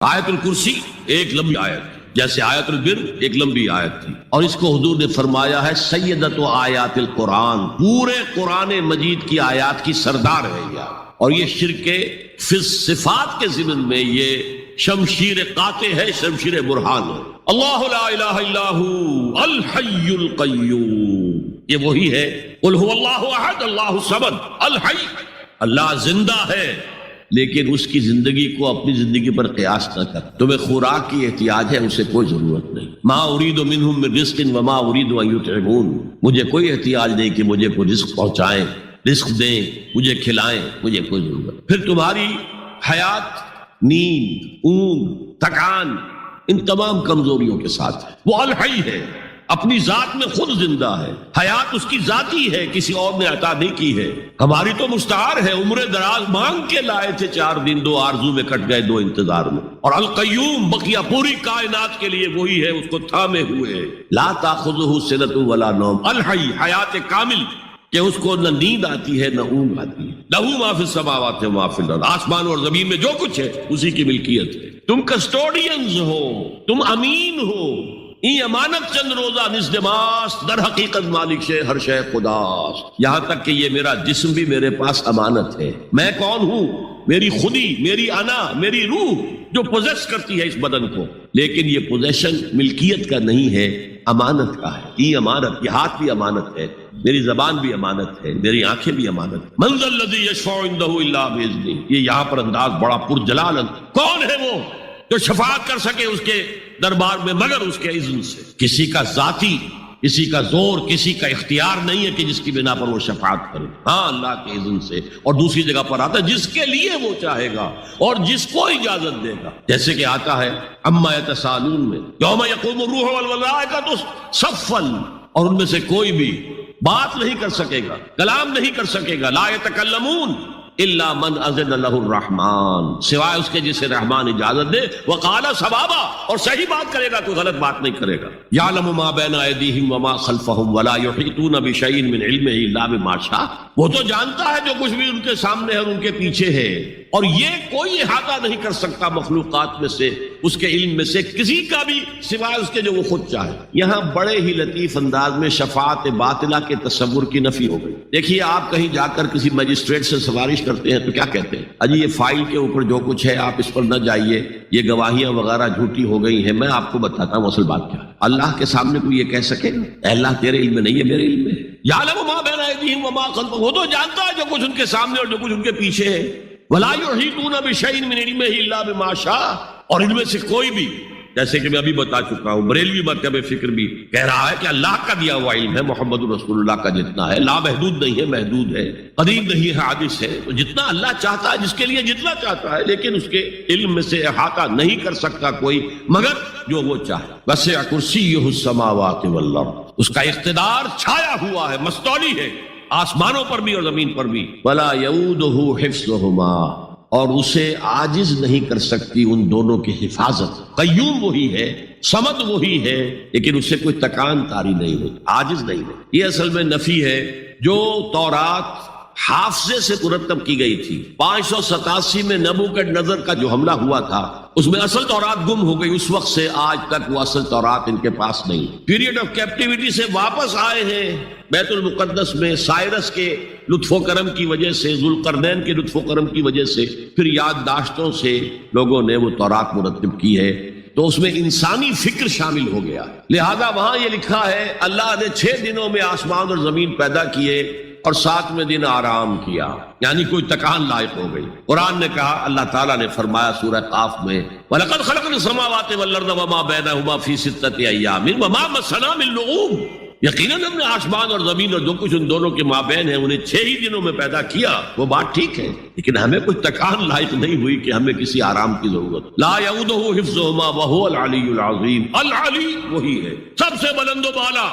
آیت الکرسی ایک لمبی آیت تھی، جیسے آیت البر ایک لمبی آیت تھی، اور اس کو حضور نے فرمایا ہے سیدۃ آیات القرآن، پورے قرآن مجید کی آیات کی سردار ہے یہ، اور یہ شرک فی الصفات کے ضمن میں یہ شمشیر قاطع ہے، شمشیر برہان ہے۔ اللہ لا الہ الا ہو الحی القیوم، یہ وہی ہے، قل هو اللہ احد اللہ الصمد الحی، اللہ زندہ ہے لیکن اس کی زندگی کو اپنی زندگی پر قیاس نہ کر۔ تمہیں خوراک کی احتیاج ہے، اسے کوئی ضرورت نہیں۔ ما ارید منہم من رزق وما ارید ان یطعمون، مجھے کوئی احتیاج نہیں کہ مجھے کوئی رزق پہنچائیں، رزق دیں، مجھے کھلائیں، مجھے کوئی ضرورت۔ پھر تمہاری حیات نیند، اونگ، تھکان، ان تمام کمزوریوں کے ساتھ وہ الحی ہے، اپنی ذات میں خود زندہ ہے، حیات اس کی ذاتی ہے، کسی اور نے عطا نہیں کی ہے۔ ہماری تو مستعار ہے، عمر دراز مانگ کے لائے تھے، 4 دن 2 آرزو میں کٹ گئے، 2 انتظار میں۔ اور القیوم بقیہ پوری کائنات کے لیے وہی ہے، اس کو تھامے ہوئے، لا تاخذہ سنۃ ولا نوم، الحی، حیات کامل، کہ اس کو نہ نیند آتی ہے نہ اونگ آتی ہے۔ لہ ما فی السماوات و ما فی الارض، آسمان اور زمین میں جو کچھ ہے اسی کی ملکیت ہے۔ تم کسٹوڈینز ہو، تم امین ہو، این امانت چند روزہ نزد ماست، در حقیقت مالک شے ہر شے خداست، یہاں تک کہ یہ میرا جسم بھی میرے پاس امانت ہے۔ میں کون ہوں؟ میری خودی، میری انا، میری روح جو پوزیس کرتی ہے اس بدن کو، لیکن یہ پوزیشن ملکیت کا نہیں ہے، امانت کا ہے۔ یہ امانت، یہ ہاتھ بھی امانت ہے، میری زبان بھی امانت ہے، میری آنکھیں بھی امانت۔ من ذا الذی یشفع عندہ الا باذنہ، یہ یہاں پر انداز بڑا پرجلال، کون ہے وہ جو شفاعت کر سکے اس کے دربار میں مگر اس کے اذن سے؟ کسی کا ذاتی، کسی کا زور، کسی کا اختیار نہیں ہے کہ جس کی بنا پر وہ شفاعت کرے، ہاں اللہ کے اذن سے۔ اور دوسری جگہ پر آتا ہے جس کے لیے وہ چاہے گا اور جس کو اجازت دے گا، جیسے کہ آتا ہے عما یتساءلون میں، یوم یقوم الروح والملائکۃ صفا، اور ان میں سے کوئی بھی بات نہیں کر سکے گا، کلام نہیں کر سکے گا، لا یتکلمون الا من اذن له الرحمن، سوائے اس کے جسے رحمان اجازت دے، وقال صوابا، اور صحیح بات کرے گا، کوئی غلط بات نہیں کرے گا۔ یعلم ما بین ایدیہم وما خلفہم ولا یحیطون بشیء من علمہ الا بما شاء، وہ تو جانتا ہے جو کچھ بھی ان کے سامنے ہے اور ان کے پیچھے ہے، اور یہ کوئی احاطہ نہیں کر سکتا مخلوقات میں سے، اس کے علم میں سے کسی کا بھی، سوائے اس کے جو وہ خود چاہے۔ یہاں بڑے ہی لطیف انداز میں شفاعت باطلہ کے تصور کی نفی ہو گئی۔ دیکھیے آپ کہیں جا کر کسی مجسٹریٹ سے سفارش کرتے ہیں تو کیا کہتے ہیں؟ اجی یہ فائل کے اوپر جو کچھ ہے آپ اس پر نہ جائیے، یہ گواہیاں وغیرہ جھوٹی ہو گئی ہیں، میں آپ کو بتاتا ہوں اصل بات کیا ہے۔ اللہ کے سامنے کوئی یہ کہہ سکے گا اے اللہ تیرے علم میں نہیں ہے، میرے علم میں ہے؟ یعلم ما بین ایدیہم وما خلفہم، وہ تو جانتا ہے جو کچھ ان کے سامنے اور جو کچھ ان کے پیچھے ہے۔ ولا یحیطون بشیء من علمہ الا بما شاء، اور ان میں سے کوئی بھی، جیسے کہ میں ابھی بتا چکا ہوں، بریلوی مکتب فکر بھی کہہ رہا ہے کہ اللہ کا دیا ہوا علم ہے، محمد رسول اللہ کا جتنا ہے، لا محدود نہیں ہے، محدود ہے، قدیم نہیں ہے، حادث ہے، تو جتنا اللہ چاہتا ہے، جس کے لیے جتنا چاہتا ہے، لیکن اس کے علم میں سے احاطہ نہیں کر سکتا کوئی مگر جو وہ چاہے۔ وسع کرسیہ السماوات والارض، اس کا اقتدار چھایا ہوا ہے، مستولی ہے، آسمانوں پر بھی اور زمین پر بھی۔ ولا یؤودہ حفظہما، اور اسے عاجز نہیں کر سکتی ان دونوں کی حفاظت۔ قیوم وہی ہے، صمد وہی ہے، لیکن اسے کوئی تکان کاری نہیں ہوتی، عاجز نہیں ہے۔ یہ اصل میں نفی ہے جو تورات حافظے سے مرتب کی گئی تھی۔ 587 میں نبوکدنضر کا جو حملہ ہوا تھا اس میں اصل تورات گم ہو گئی، اس وقت سے آج تک وہ اصل تورات ان کے پاس نہیں۔ پیریڈ آف کیپٹیوٹی سے واپس آئے ہیں بیت المقدس میں، سائرس کے لطف و کرم کی وجہ سے، ذوالقرنین کے لطف و کرم کی وجہ سے، پھر یادداشتوں سے لوگوں نے وہ تورات مرتب کی ہے، تو اس میں انسانی فکر شامل ہو گیا، لہذا وہاں یہ لکھا ہے اللہ نے 6 دنوں میں آسمان اور زمین پیدا کیے اور 7ویں دن آرام کیا، یعنی کوئی تکان لائق ہو گئی۔ قرآن نے کہا، اللہ تعالیٰ نے فرمایا سورہ قاف میں، وَلَقَدْ خَلَقْنَا السَّمَاوَاتِ وَالْأَرْضَ وَمَا بَيْنَهُمَا فِي 6 أَيَّامٍ وَمَا مَسَّنَا مِن لُغُوبٍ، یقیناً ہم نے آسمان اور زمین اور جو کچھ ان دونوں کے مابین ہے انہیں 6 ہی دنوں میں پیدا کیا، وہ بات ٹھیک ہے، لیکن ہمیں کوئی تکان لائق نہیں ہوئی کہ ہمیں کسی آرام کی ضرورت۔ لا یؤودہ حفظہما وہو العلی العظیم، العلی وہی ہے سب سے بلند و بالا،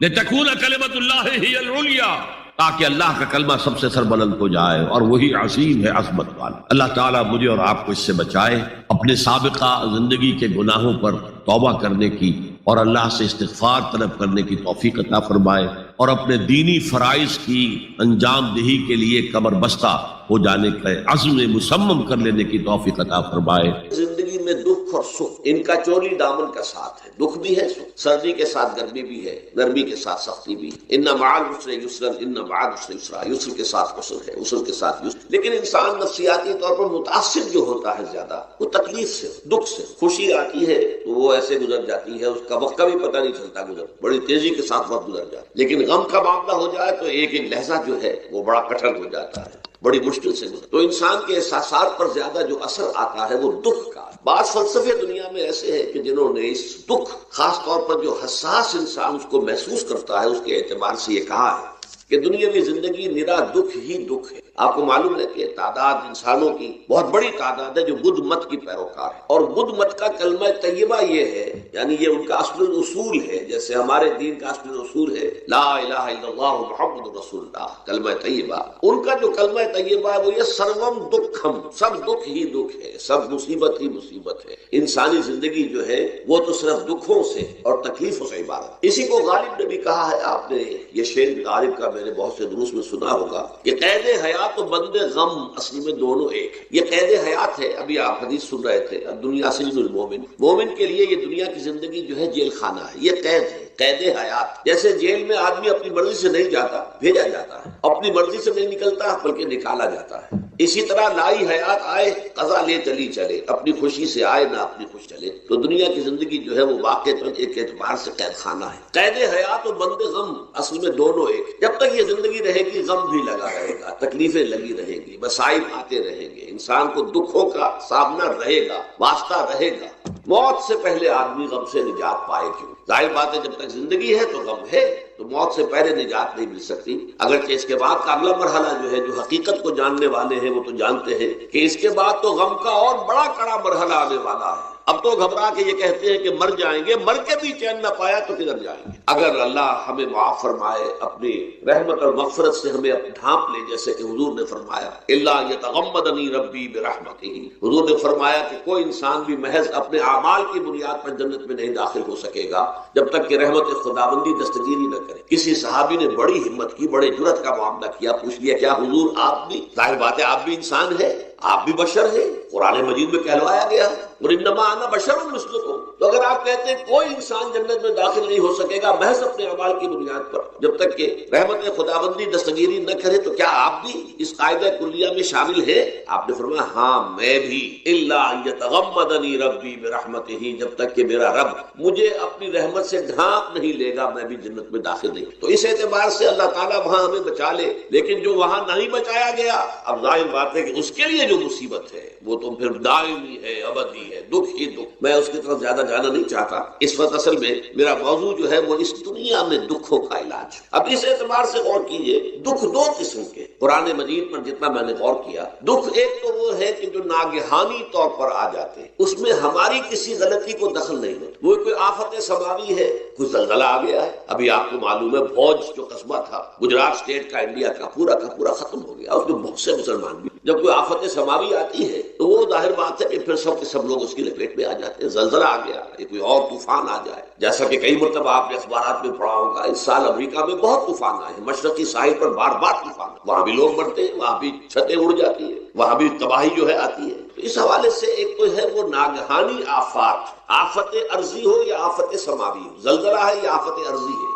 لتکون کلمۃ اللہ ہی العلیٰ، تاکہ اللہ کا کلمہ سب سے سربلند ہو جائے، اور وہی عظیم ہے، عظمت والا۔ اللہ تعالیٰ مجھے اور آپ کو اس سے بچائے، اپنے سابقہ زندگی کے گناہوں پر توبہ کرنے کی اور اللہ سے استغفار طلب کرنے کی توفیق عطا فرمائے، اور اپنے دینی فرائض کی انجام دہی کے لیے کمر بستہ ہو جانے کا عزم مسمم کر لینے کی توفیق عطا فرمائے۔ زندگی میں دکھ اور سکھ ان کا چولی دامن کا ساتھ ہے، دکھ بھی ہے سکھ، سردی کے ساتھ گرمی بھی ہے، نرمی کے ساتھ سختی بھی ہے۔ ان مع العسر یسرا، ان مع العسر یسرا، یسر کے ساتھ عسر ہے، عسر کے ساتھ یسر۔ لیکن انسان نفسیاتی طور پر متاثر جو ہوتا ہے زیادہ وہ تکلیف سے، دکھ سے۔ خوشی آتی ہے تو وہ ایسے گزر جاتی ہے، اس کا وقت کا بھی پتہ نہیں چلتا، گزر بڑی تیزی کے ساتھ وقت گزر جاتا ہے۔ لیکن غم کا معاملہ ہو جائے تو ایک ایک لحظہ جو ہے وہ بڑا کٹھن ہو جاتا ہے، بڑی مشکل سے گزر۔ تو انسان کے احساسات پر زیادہ جو اثر آتا ہے وہ دکھ کا۔ بعض فلسفے دنیا میں ایسے ہیں کہ جنہوں نے اس دکھ، خاص طور پر جو حساس انسان اس کو محسوس کرتا ہے، اس کے اعتبار سے یہ کہا ہے کہ دنیاوی زندگی نرا دکھ ہی دکھ ہے۔ آپ کو معلوم ہے کہ تعداد انسانوں کی بہت بڑی تعداد ہے جو بدھ مت کی پیروکار ہے، اور بدھ مت کا کلمہ طیبہ یہ ہے، یعنی یہ ان کا اصل اصول ہے، جیسے ہمارے دین کا اصل اصول ہے لا الہ الا اللہ محمد رسول اللہ، کلمہ طیبہ۔ ان کا جو کلمہ طیبہ ہے وہ یہ سروم دکھم، سب دکھ ہی دکھ ہے، سب مصیبت ہی مصیبت ہے۔ انسانی زندگی جو ہے وہ تو صرف دکھوں سے اور تکلیفوں سے عبارت۔ اسی کو غالب نے بھی کہا ہے، آپ نے یہ شعر غالب کا میں نے بہت سے دروس میں سنا ہوگا کہ قید حیات و بند غم اصلی میں دونوں ایک ہے۔ یہ قید حیات ہے، ابھی آپ حدیث سن رہے تھے، دنیا سجن المومن، مومن کے لیے یہ دنیا کی زندگی جو ہے جیل خانہ ہے، یہ قید ہے، قید حیات۔ جیسے جیل میں آدمی اپنی مرضی سے نہیں جاتا، بھیجا جاتا ہے، اپنی مرضی سے نہیں نکلتا بلکہ نکالا جاتا ہے۔ اسی طرح لائی حیات آئے قضا لے چلی چلے، اپنی خوشی سے آئے نہ اپنی خوش چلے۔ تو دنیا کی زندگی جو ہے وہ واقعتاً ایک اعتبار سے قید خانہ ہے۔ قید حیات و بند غم اصل میں دونوں ایک۔ جب تک یہ زندگی رہے گی غم بھی لگا رہے گا، تکلیفیں لگی رہیں گی، مصائب آتے رہیں گے، انسان کو دکھوں کا سامنا رہے گا، واسطہ رہے گا۔ موت سے پہلے آدمی غم سے نجات پائے کیوں؟ ظاہر بات ہے جب تک زندگی ہے تو غم ہے، تو موت سے پہلے نجات نہیں مل سکتی۔ اگرچہ اس کے بعد کا اگلا مرحلہ جو ہے، جو حقیقت کو جاننے والے ہیں وہ تو جانتے ہیں کہ اس کے بعد تو غم کا اور بڑا کڑا مرحلہ آنے والا ہے۔ اب تو گھبرا کے یہ کہتے ہیں کہ مر جائیں گے، مر کے بھی چین نہ پایا تو کدھر جائیں گے؟ اگر اللہ ہمیں معاف فرمائے، اپنی رحمت اور مغفرت سے ہمیں ڈھانپ لے، جیسے کہ حضور نے فرمایا الا یتغمدنی ربی برحمتہ، حضور نے فرمایا کہ کوئی انسان بھی محض اپنے اعمال کی بنیاد پر جنت میں نہیں داخل ہو سکے گا جب تک کہ رحمت خداوندی دستگیری نہ کرے۔ کسی صحابی نے بڑی ہمت کی، بڑے جرأت کا معاملہ کیا، پوچھ لیا کیا حضور آپ بھی؟ ظاہر بات ہے آپ بھی انسان ہے، آپ بھی بشر ہیں، قرآن مجید میں کہلوایا گیا اور انما انا بشر مثلکم۔ تو اگر آپ کہتے ہیں کوئی انسان جنت میں داخل نہیں ہو سکے گا محض اپنے اعمال کی بنیاد پر جب تک کہ رحمت خداوندی دستگیری نہ کرے، تو کیا آپ بھی اس قاعدہ کلیہ میں شامل ہیں؟ آپ نے فرمایا ہاں میں بھی، الا یتغمدنی ربی برحمتہ، جب تک کہ میرا رب مجھے اپنی رحمت سے ڈھانپ نہیں لے گا میں بھی جنت میں داخل نہیں۔ تو اس اعتبار سے اللہ تعالیٰ وہاں ہمیں بچا لے، لیکن جو وہاں نہیں بچایا گیا، اب ظاہر بات ہے کہ اس کے لیے جو مصیبت ہے وہ تو پھر دائمی ہے، ابدی ہے، دکھ ہی دکھ۔ میں اس کی طرف زیادہ جانا نہیں چاہتا اس وقت، اصل میں میرا موضوع جو ہے وہ اس دنیا میں دکھوں کا علاج۔ اب اس اعتبار سے غور کیجئے، دکھ دو قسم کے قرآن مجید پر جتنا میں نے غور کیا، دکھ ایک تو وہ ہے کہ جو ناگہانی طور پر آ جاتے ہیں، اس میں ہماری کسی غلطی کو دخل نہیں ہوتا۔ وہ کوئی آفت سماوی ہے، کوئی زلزلہ آ گیا ہے، ابھی آپ کو معلوم ہے بھوج جو قصبہ تھا گجرات اسٹیٹ کا انڈیا کا پورا ختم ہو گیا، اس میں بہت سے مسلمان بھی۔ جب کوئی آفت سماوی آتی ہے تو وہ ظاہر بات ہے کہ پھر سب کے سب لوگ اس کی لپیٹ میں آ جاتے ہیں۔ زلزلہ آ گیا، کوئی اور طوفان آ جائے، جیسا کہ کئی مرتبہ آپ نے اخبارات میں پڑھا ہوگا، اس سال امریکہ میں بہت طوفان آئے ہیں، مشرقی ساحل پر بار طوفان، وہاں بھی لوگ مرتے ہیں، وہاں بھی چھتیں اڑ جاتی ہیں، وہاں بھی تباہی جو ہے آتی ہے۔ تو اس حوالے سے ایک تو ہے وہ ناگہانی آفات، آفت ارضی ہو یا آفت سماوی ہو، زلزلہ ہے یا آفت ارضی ہے،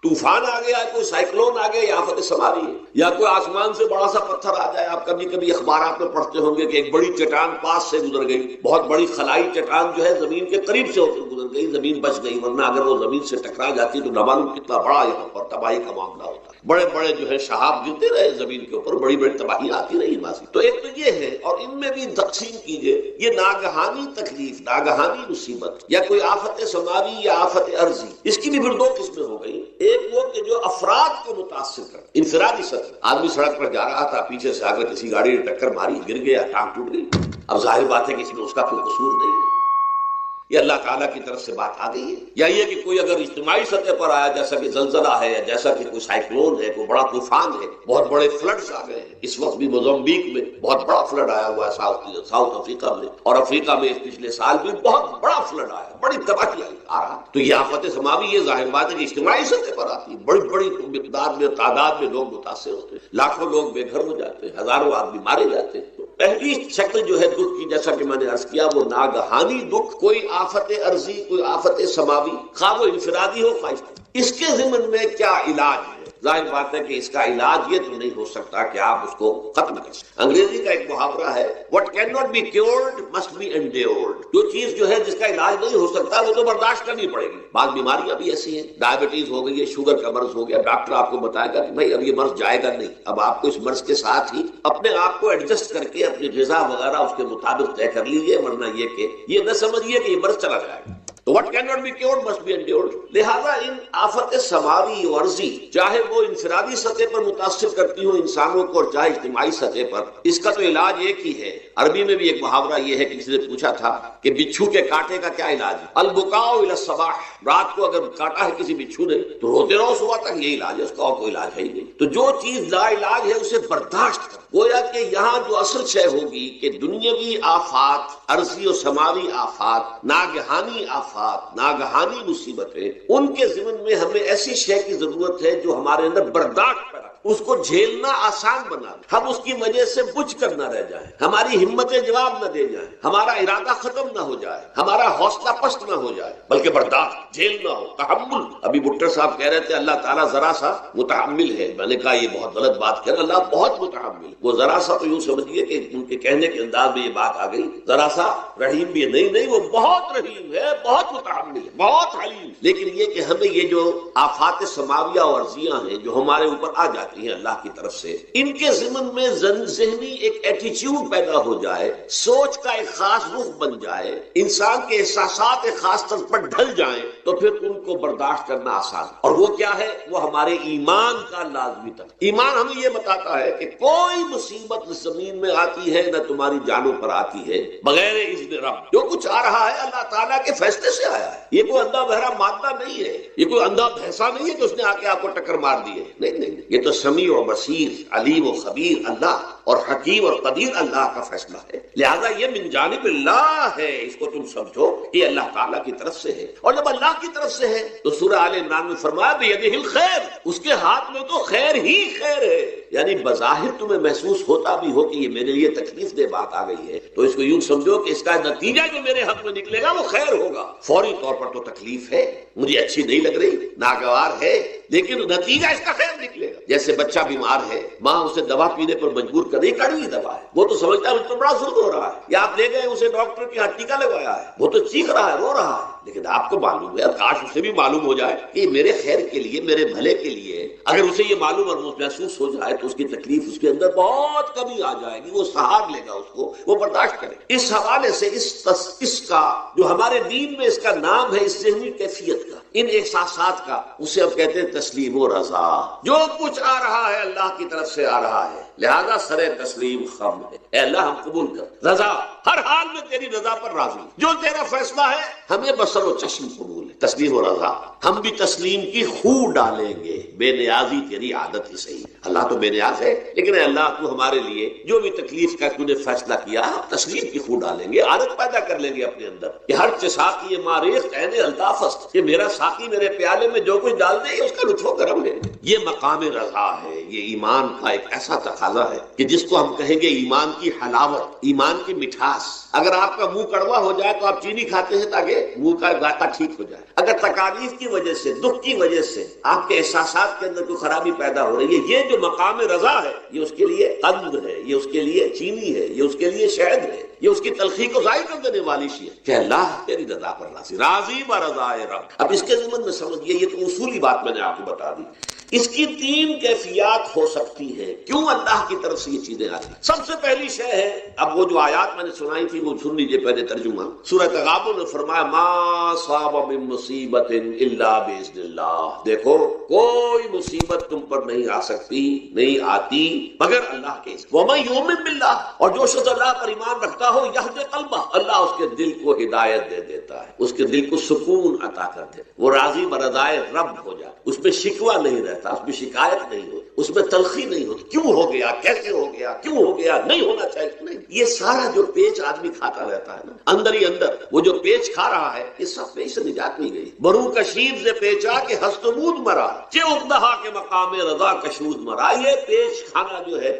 طوفان آ گیا، کوئی سائیکلون آ گیا، یا آفت سماوی ہے، یا کوئی آسمان سے بڑا سا پتھر آ جائے۔ آپ کبھی اخبارات میں پڑھتے ہوں گے کہ ایک بڑی چٹان پاس سے گزر گئی، بہت بڑی خلائی چٹان جو ہے زمین کے قریب سے ہو کر گزر گئی، زمین بچ گئی، ورنہ اگر وہ زمین سے ٹکرا جاتی تو نہ معلوم کتنا بڑا یہاں پر تباہی کا معاملہ ہوتا۔ بڑے جو ہے شہاب گرتے رہے زمین کے اوپر، بڑی تباہی آتی رہی وہاں سے۔ تو ایک تو یہ ہے، اور ان میں بھی تقسیم کیجئے، یہ ناگہانی تکلیف، ناگہانی مصیبت، یا کوئی آفت سماوی یا آفت ارضی، اس کی بھی پھر دو قسمیں ہو گئی۔ ایک وہ کہ جو افراد کو متاثر کر، انفرادی سطح، آدمی سڑک پر جا رہا تھا، پیچھے سے آگر کسی گاڑی نے ٹکر ماری، گر گیا، ٹانگ ٹوٹ گئی، اب ظاہر بات ہے کہ اس میں اس کا کوئی قصور نہیں ہے۔ یہ اللہ تعالیٰ کی طرف سے بات آ گئی ہے؟ یا یہ کہ کوئی اگر اجتماعی سطح پر آیا جیسا کہ زلزلہ ہے یا جیسا کہ کوئی سائیکلون ہے، کوئی بڑا طوفان ہے، بہت بڑے فلڈز آ گئے ہیں، اس وقت بھی موزمبیق میں بہت بڑا فلڈ آیا ہوا ہے، ساؤتھ افریقہ میں، اور افریقہ میں پچھلے سال بھی بہت بڑا فلڈ آیا، بڑی تباہی آ رہا، تو یہ آفت سماوی یہ ظاہر بات ہے کہ اجتماعی سطح پر آتی ہے، بڑی بڑی مقدار میں تعداد میں لوگ متاثر ہوتے ہیں، لاکھوں لوگ بے گھر ہو جاتے ہیں، ہزاروں آدمی مارے جاتے ہیں۔ تو پہلی شکل جو ہے دکھ کی، جیسا کہ میں نے عرض کیا، وہ ناگہانی دکھ، کوئی آفت عرضی، کوئی آفت سماوی، خواہ وہ انفرادی ہو خواہ اس کے ضمن میں کیا علاج ہے؟ ظاہر بات ہے کہ اس کا علاج یہ تو نہیں ہو سکتا کہ آپ اس کو ختم کر سکیں۔ انگریزی کا ایک محاورہ ہے، what cannot be cured must be endured۔ جو چیز جو ہے جس کا علاج نہیں ہو سکتا وہ تو برداشت کرنی پڑے گی۔ بعض بیماریاں بھی ایسی ہیں، ڈائبٹیز ہو گئی ہے، شوگر کا مرض ہو گیا، ڈاکٹر آپ کو بتائے گا کہ بھائی اب یہ مرض جائے گا نہیں، اب آپ کو اس مرض کے ساتھ ہی اپنے آپ کو ایڈجسٹ کر کے اپنی غذا وغیرہ اس کے مطابق طے کر لیجیے، ورنہ یہ کہ یہ نہ سمجھیے کہ یہ مرض چلا جائے گا۔ تو what cannot be cured must be endured۔ لہذا ان آفت سماوی و عرضی، چاہے وہ انفرادی سطح پر متاثر کرتی ہوں انسانوں کو اور چاہے اجتماعی سطح پر، اس کا تو علاج ایک ہی ہے۔ عربی میں بھی ایک محاورہ یہ ہے کہ کسی نے پوچھا تھا کہ بچھو کے کاٹے کا کیا علاج ہے؟ البکاء الی الصباح، رات کو اگر کاٹا ہے کسی بچھو نے تو روتے رہو صبح تک، یہ علاج ہے، اس کا اور کوئی علاج ہے ہی نہیں۔ تو جو چیز لا علاج ہے اسے برداشت کر، گویا کہ یہاں جو اصل شے ہوگی کہ دنیاوی آفات، عرضی و سماوی آفات، ناگہانی آفات، ناگہانی مصیبتیں، ان کے ضمن میں ہمیں ایسی شے کی ضرورت ہے جو ہمارے اندر برداشت پیدا کرے، اس کو جھیلنا آسان بنا دے، ہم اس کی وجہ سے بجھ کر نہ رہ جائیں، ہماری ہمتیں جواب نہ دے جائیں، ہمارا ارادہ ختم نہ ہو جائے، ہمارا حوصلہ پست نہ ہو جائے، بلکہ برداشت، جھیلنا ہو، تحمل۔ ابھی بھٹر صاحب کہہ رہے تھے اللہ تعالیٰ ذرا سا متحمل ہے، میں نے کہا یہ بہت غلط بات کہہ رہے، اللہ بہت متحمل، وہ ذرا سا تو یوں سمجھیے کہ ان کے کہنے کے انداز میں یہ بات آ گئی، ذرا سا رحیم بھی ہے، نہیں وہ بہت رحیم ہے، بہت متحمل ہے، بہت حلیم۔ لیکن یہ کہ ہمیں یہ جو آفات سماویہ اور عرضیاں ہیں جو ہمارے اوپر آ جاتی ہیں اللہ کی طرف سے، ان کے ضمن میں ذہنی ایک ایٹیچیوڈ پیدا ہو جائے، سوچ کا ایک خاص رخ بن جائے، انسان کے احساسات ایک خاص طرز پر ڈھل جائیں، تو پھر ان کو برداشت کرنا آسان۔ اور وہ کیا ہے؟ وہ ہمارے ایمان کا لازمی تک۔ ایمان ہمیں یہ بتاتا ہے کہ کوئی مصیبت زمین میں آتی ہے نہ تمہاری جانوں پر آتی ہے بغیر اذن رب۔ جو کچھ آ رہا ہے اللہ تعالیٰ کے فیصلے سے آیا ہے، یہ کوئی اندھا بہرا مادہ نہیں ہے، یہ کوئی اندھا بھینسا نہیں ہے کہ اس نے آ کے آپ کو ٹکر مار دی ہے، نہیں، یہ تو سمیع و بصیر، علیم و خبیر اللہ اور حکیم اور قدیر اللہ کا فیصلہ ہے۔ لہذا یہ من جانب اللہ ہے، اس کو تم سمجھو کہ اللہ تعالیٰ کی طرف سے ہے۔ اور جب اللہ کی طرف سے ہے تو سورہ آل عمران میں فرمایا بیدہ الخیر، اس کے ہاتھ میں تو خیر ہی خیر ہے، یعنی بظاہر تمہیں محسوس ہوتا بھی ہو کہ یہ میرے لیے تکلیف دہ بات آ گئی ہے تو اس کو یوں سمجھو کہ اس کا نتیجہ جو میرے حق میں نکلے گا وہ خیر ہوگا۔ فوری طور پر تو تکلیف ہے، مجھے اچھی نہیں لگ رہی، ناگوار ہے، لیکن نتیجہ اس کا خیر نکلے گا۔ جیسے بچہ بیمار ہے، ماں اسے دوا پینے پر مجبور کر رہی، کڑوی دوا ہے، وہ تو سمجھتا ہے مجھ پر بڑا ظلم ہو رہا ہے، یا آپ لے گئے اسے ڈاکٹر کے ہاں ٹیکا لگوایا ہے، وہ تو چیخ رہا ہے، رو رہا ہے، لیکن آپ کو معلوم ہے، کاش اسے بھی معلوم ہو جائے کہ میرے خیر کے لیے، میرے بھلے کے لیے۔ اگر اسے یہ معلوم اور محسوس ہو جائے تو اس کی تکلیف اس کے اندر بہت کمی آ جائے گی، وہ سہار لے گا، اس کو وہ برداشت کرے۔ اس حوالے سے اس کا جو ہمارے دین میں اس کا نام ہے، اس ذہنی کیفیت کا، ان احساسات کا، اسے ہم کہتے ہیں تسلیم و رضا۔ جو کچھ آ رہا ہے اللہ کی طرف سے آ رہا ہے، لہذا سر تسلیم خم ہے، اے اللہ ہم قبول کر، رضا، ہر حال میں تیری رضا پر راضی، جو تیرا فیصلہ ہے ہمیں بصر و چشم قبول ہے، تسلیم و رضا۔ ہم بھی تسلیم کی خو ڈالیں گے، بے نیازی تیری عادت ہی صحیح ہے، اللہ تو بے نیاز ہے، لیکن اے اللہ تو ہمارے لیے جو بھی تکلیف کا تو نے فیصلہ کیا، ہم تسلیم کی خو ڈالیں گے، عادت پیدا کر لیں گے اپنے اندر کہ ہر ساقی ماریخ عین الطاف است، کہ میرا ساقی میرے پیالے میں جو کچھ ڈال دے اس کا لطف و کرم ہے۔ یہ مقام رضا ہے، یہ ایمان کا ایک ایسا تقاضا ہے کہ جس کو ہم کہیں گے ایمان کی حلاوت، ایمان کی مٹھاس۔ اگر آپ کا منہ کڑوا ہو جائے تو آپ چینی کھاتے ہیں تاکہ منہ کا ذائقہ ٹھیک ہو جائے۔ اگر تکالیف کی وجہ سے، دکھ کی وجہ سے آپ کے احساسات کے اندر کوئی خرابی پیدا ہو رہی ہے، یہ جو مقام رضا ہے یہ اس کے لیے قند ہے، یہ اس کے لیے چینی ہے، یہ اس کے لیے شہد ہے، یہ اس کی تلخی کو ظاہر کر دینے والی شیء ہے کہ اللہ تیری رضا پر راضی، راضی برضائے رب۔ اب اس کے ضمن میں سمجھیے، یہ تو اصولی بات میں نے آپ کو بتا دی، اس کی تین کیفیات ہو سکتی ہے کیوں اللہ کی طرف سے یہ چیزیں آتی. سب سے پہلی شے ہے، اب وہ جو آیات میں نے سنائی تھی وہ سن لیجیے پہلے ترجمہ. سورہ تغابن نے فرمایا ما صاب من مصیبت الا باذن اللہ. دیکھو کوئی مصیبت تم پر نہیں آ سکتی، نہیں آتی مگر اللہ کے اذن. ومن یؤمن باللہ، اور جو شخص اللہ پر ایمان رکھتا ہو یہد قلبہ، اللہ اس کے دل کو ہدایت دے دیتا ہے، اس کے دل کو سکون عطا کر دے، وہ راضی برضائے رب ہو جائے، اس میں شکوہ نہیں رہتا، اس میں شکایت نہیں ہوتی، اس میں تلخی نہیں ہوتی. کیوں ہو گیا، کیسے ہو گیا، کیوں ہو گیا، نہیں ہونا چاہیے. نہیں، یہ سارا جو پیچ آدمی کھاتا رہتا ہے نا اندر ہی اندر، وہ جو پیچ کھا رہا ہے، اس سب پیچ سے نجات نہیں گئی. برو کشید سے پیچا کہ ہستمود مرا، چے اقدہا کے مقام رضا کشود مرا. یہ پیچ کھانا جو ہے،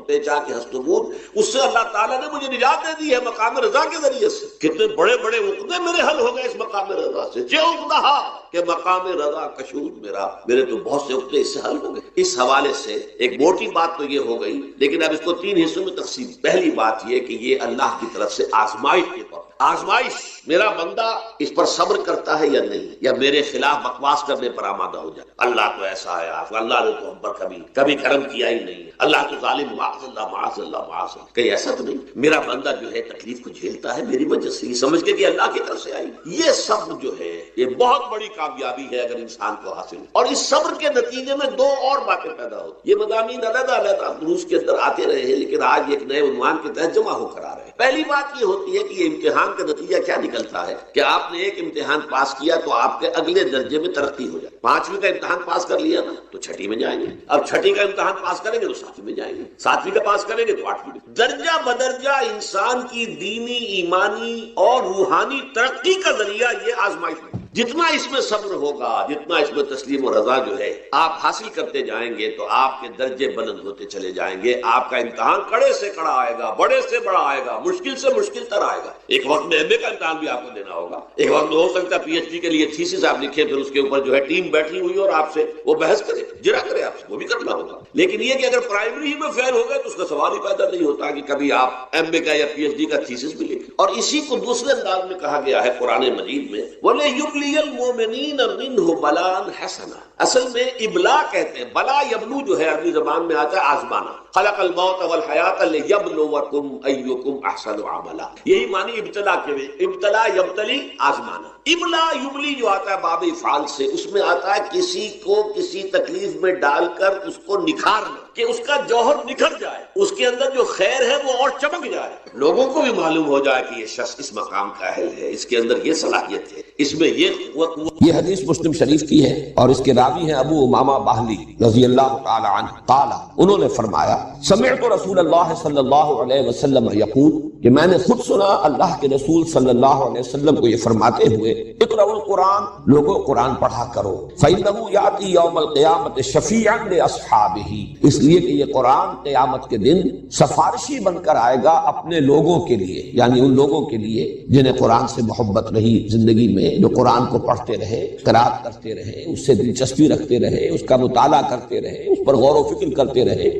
پیچا کے ہستمود، اس سے اللہ تعالیٰ نے مجھے نجات دے دی ہے مقام رضا کے ذریعے سے. کتنے بڑے بڑے عقدے میرے حل ہو گئے اس مقام رضا سے. چے اقدہا کہ مقام رضا کشود میرے تو بہت سے عقدے اس سے حل ہو گئے. اس حوالے سے ایک موٹی بات تو یہ ہو گئی، لیکن اب اس کو تین حصوں میں تقسیم. پہلی بات یہ کہ یہ اللہ کی طرف سے آزمائش کے طور پر، آزمائش میرا بندہ اس پر صبر کرتا ہے یا نہیں، یا میرے خلاف بکواس کرنے پر آمادہ ہو جائے. اللہ تو ایسا ہے، اللہ نے تو ہم پر کبھی کرم کیا ہی نہیں ہے، اللہ تو ظالم، معاذ اللہ معاذ اللہ معاذ اللہ. کہیں ایسا تو نہیں، میرا بندہ جو ہے تکلیف کو جھیلتا ہے میری وجہ سے، یہ سمجھ کے کہ اللہ کی طرف سے آئی. یہ سب جو ہے یہ بہت بڑی کامیابی ہے اگر انسان کو حاصل ہو. اور اس صبر کے نتیجے میں دو اور باتیں پیدا ہوتی. یہ مضامین علیحدہ علیحدہ دروس کے اندر آتے رہے ہیں، لیکن آج ایک نئے عنوان کے تحت جمع ہو کر آ رہے ہیں. پہلی بات یہ ہوتی ہے کہ یہ امتحان کا نتیجہ کیا نکلتا ہے کہ آپ نے ایک امتحان پاس کیا تو آپ کے اگلے درجے میں ترقی ہو جائے. 5ویں کا امتحان پاس کر لیا نا تو 6ٹھی میں جائیں گے، اب 6ٹھی کا امتحان پاس کریں گے تو 7ویں میں جائیں گے، 7ویں کا پاس کریں گے تو 8ویں میں. درجہ بدرجہ انسان کی دینی، ایمانی اور روحانی ترقی کا ذریعہ یہ آزمائش ہے. جتنا اس میں صبر ہوگا، جتنا اس میں تسلیم و رضا جو ہے آپ حاصل کرتے جائیں گے تو آپ کے درجے بلند ہوتے چلے جائیں گے. آپ کا امتحان کڑے سے کڑا آئے گا، بڑے سے بڑا آئے گا، مشکل سے مشکل تر آئے گا. ایک وقت میں ایم اے کا امتحان بھی آپ کو دینا ہوگا، ایک وقت میں ہو سکتا ہے پی ایچ ڈی کے لیے تھیسس آپ لکھیں، پھر اس کے اوپر جو ہے ٹیم بیٹھی ہوئی اور آپ سے وہ بحث کرے، جرا کرے آپ سے، وہ بھی کرنا ہوگا. لیکن یہ کہ اگر پرائمری میں فیل ہو گئے تو اس کا سوال ہی پیدا نہیں ہوتا کہ کبھی آپ ایم اے کا یا پی ایچ ڈی کا تھیسس بھی لکھیں. اور اسی کو دوسرے انداز میں کہا گیا ہے قرآن مجید میں وَلَيُبْلِيَ الْمُؤْمِنِينَ مِنْهُ بَلَاءً حَسَنًا. اصل میں ابلا کہتے ہیں، بلا یبلو جو ہے عربی زبان میں آتا ہے آزمانا. خلق الموت والحیات لیبلوکم ایکم احسن عملا. یہی معنی ابتلا کے میں، ابتلا یبتلی آزمانا. ابلا یبلی جو آتا ہے باب افعال سے، اس میں آتا ہے کسی کو کسی تکلیف میں ڈال کر اس کو نکھارنا، کہ اس کا جوہر نکھر جائے، اس کے اندر جو خیر ہے وہ اور چمک جائے، لوگوں کو بھی معلوم ہو جائے کہ یہ شخص اس مقام کا اہل ہے، اس کے اندر یہ صلاحیت ہے، اس میں یہ قوت. یہ حدیث مسلم شریف کی ہے اور اس کے راوی ہیں ابو امامہ باہلی رضی اللہ تعالی عنہ. قال، انہوں نے فرمایا سمعت رسول اللہ صلی اللہ علیہ وسلم یقول، کہ میں نے خود سنا اللہ کے رسول صلی اللہ علیہ وسلم کو یہ فرماتے ہوئے اقرأوا القرآن، لوگوں قرآن پڑھا کرو. فإنه يأتي يوم القيامة شفيعا لأصحابه، اس لیے کہ یہ قرآن قیامت کے دن سفارشی بن کر آئے گا اپنے لوگوں کے لیے، یعنی ان لوگوں کے لیے جنہیں قرآن سے محبت رہی زندگی میں، جو قرآن کو پڑھتے رہے، قرات کرتے رہے، اس سے دلچسپی رکھتے رہے، اس کا مطالعہ کرتے رہے، اس پر غور و فکر کرتے رہے.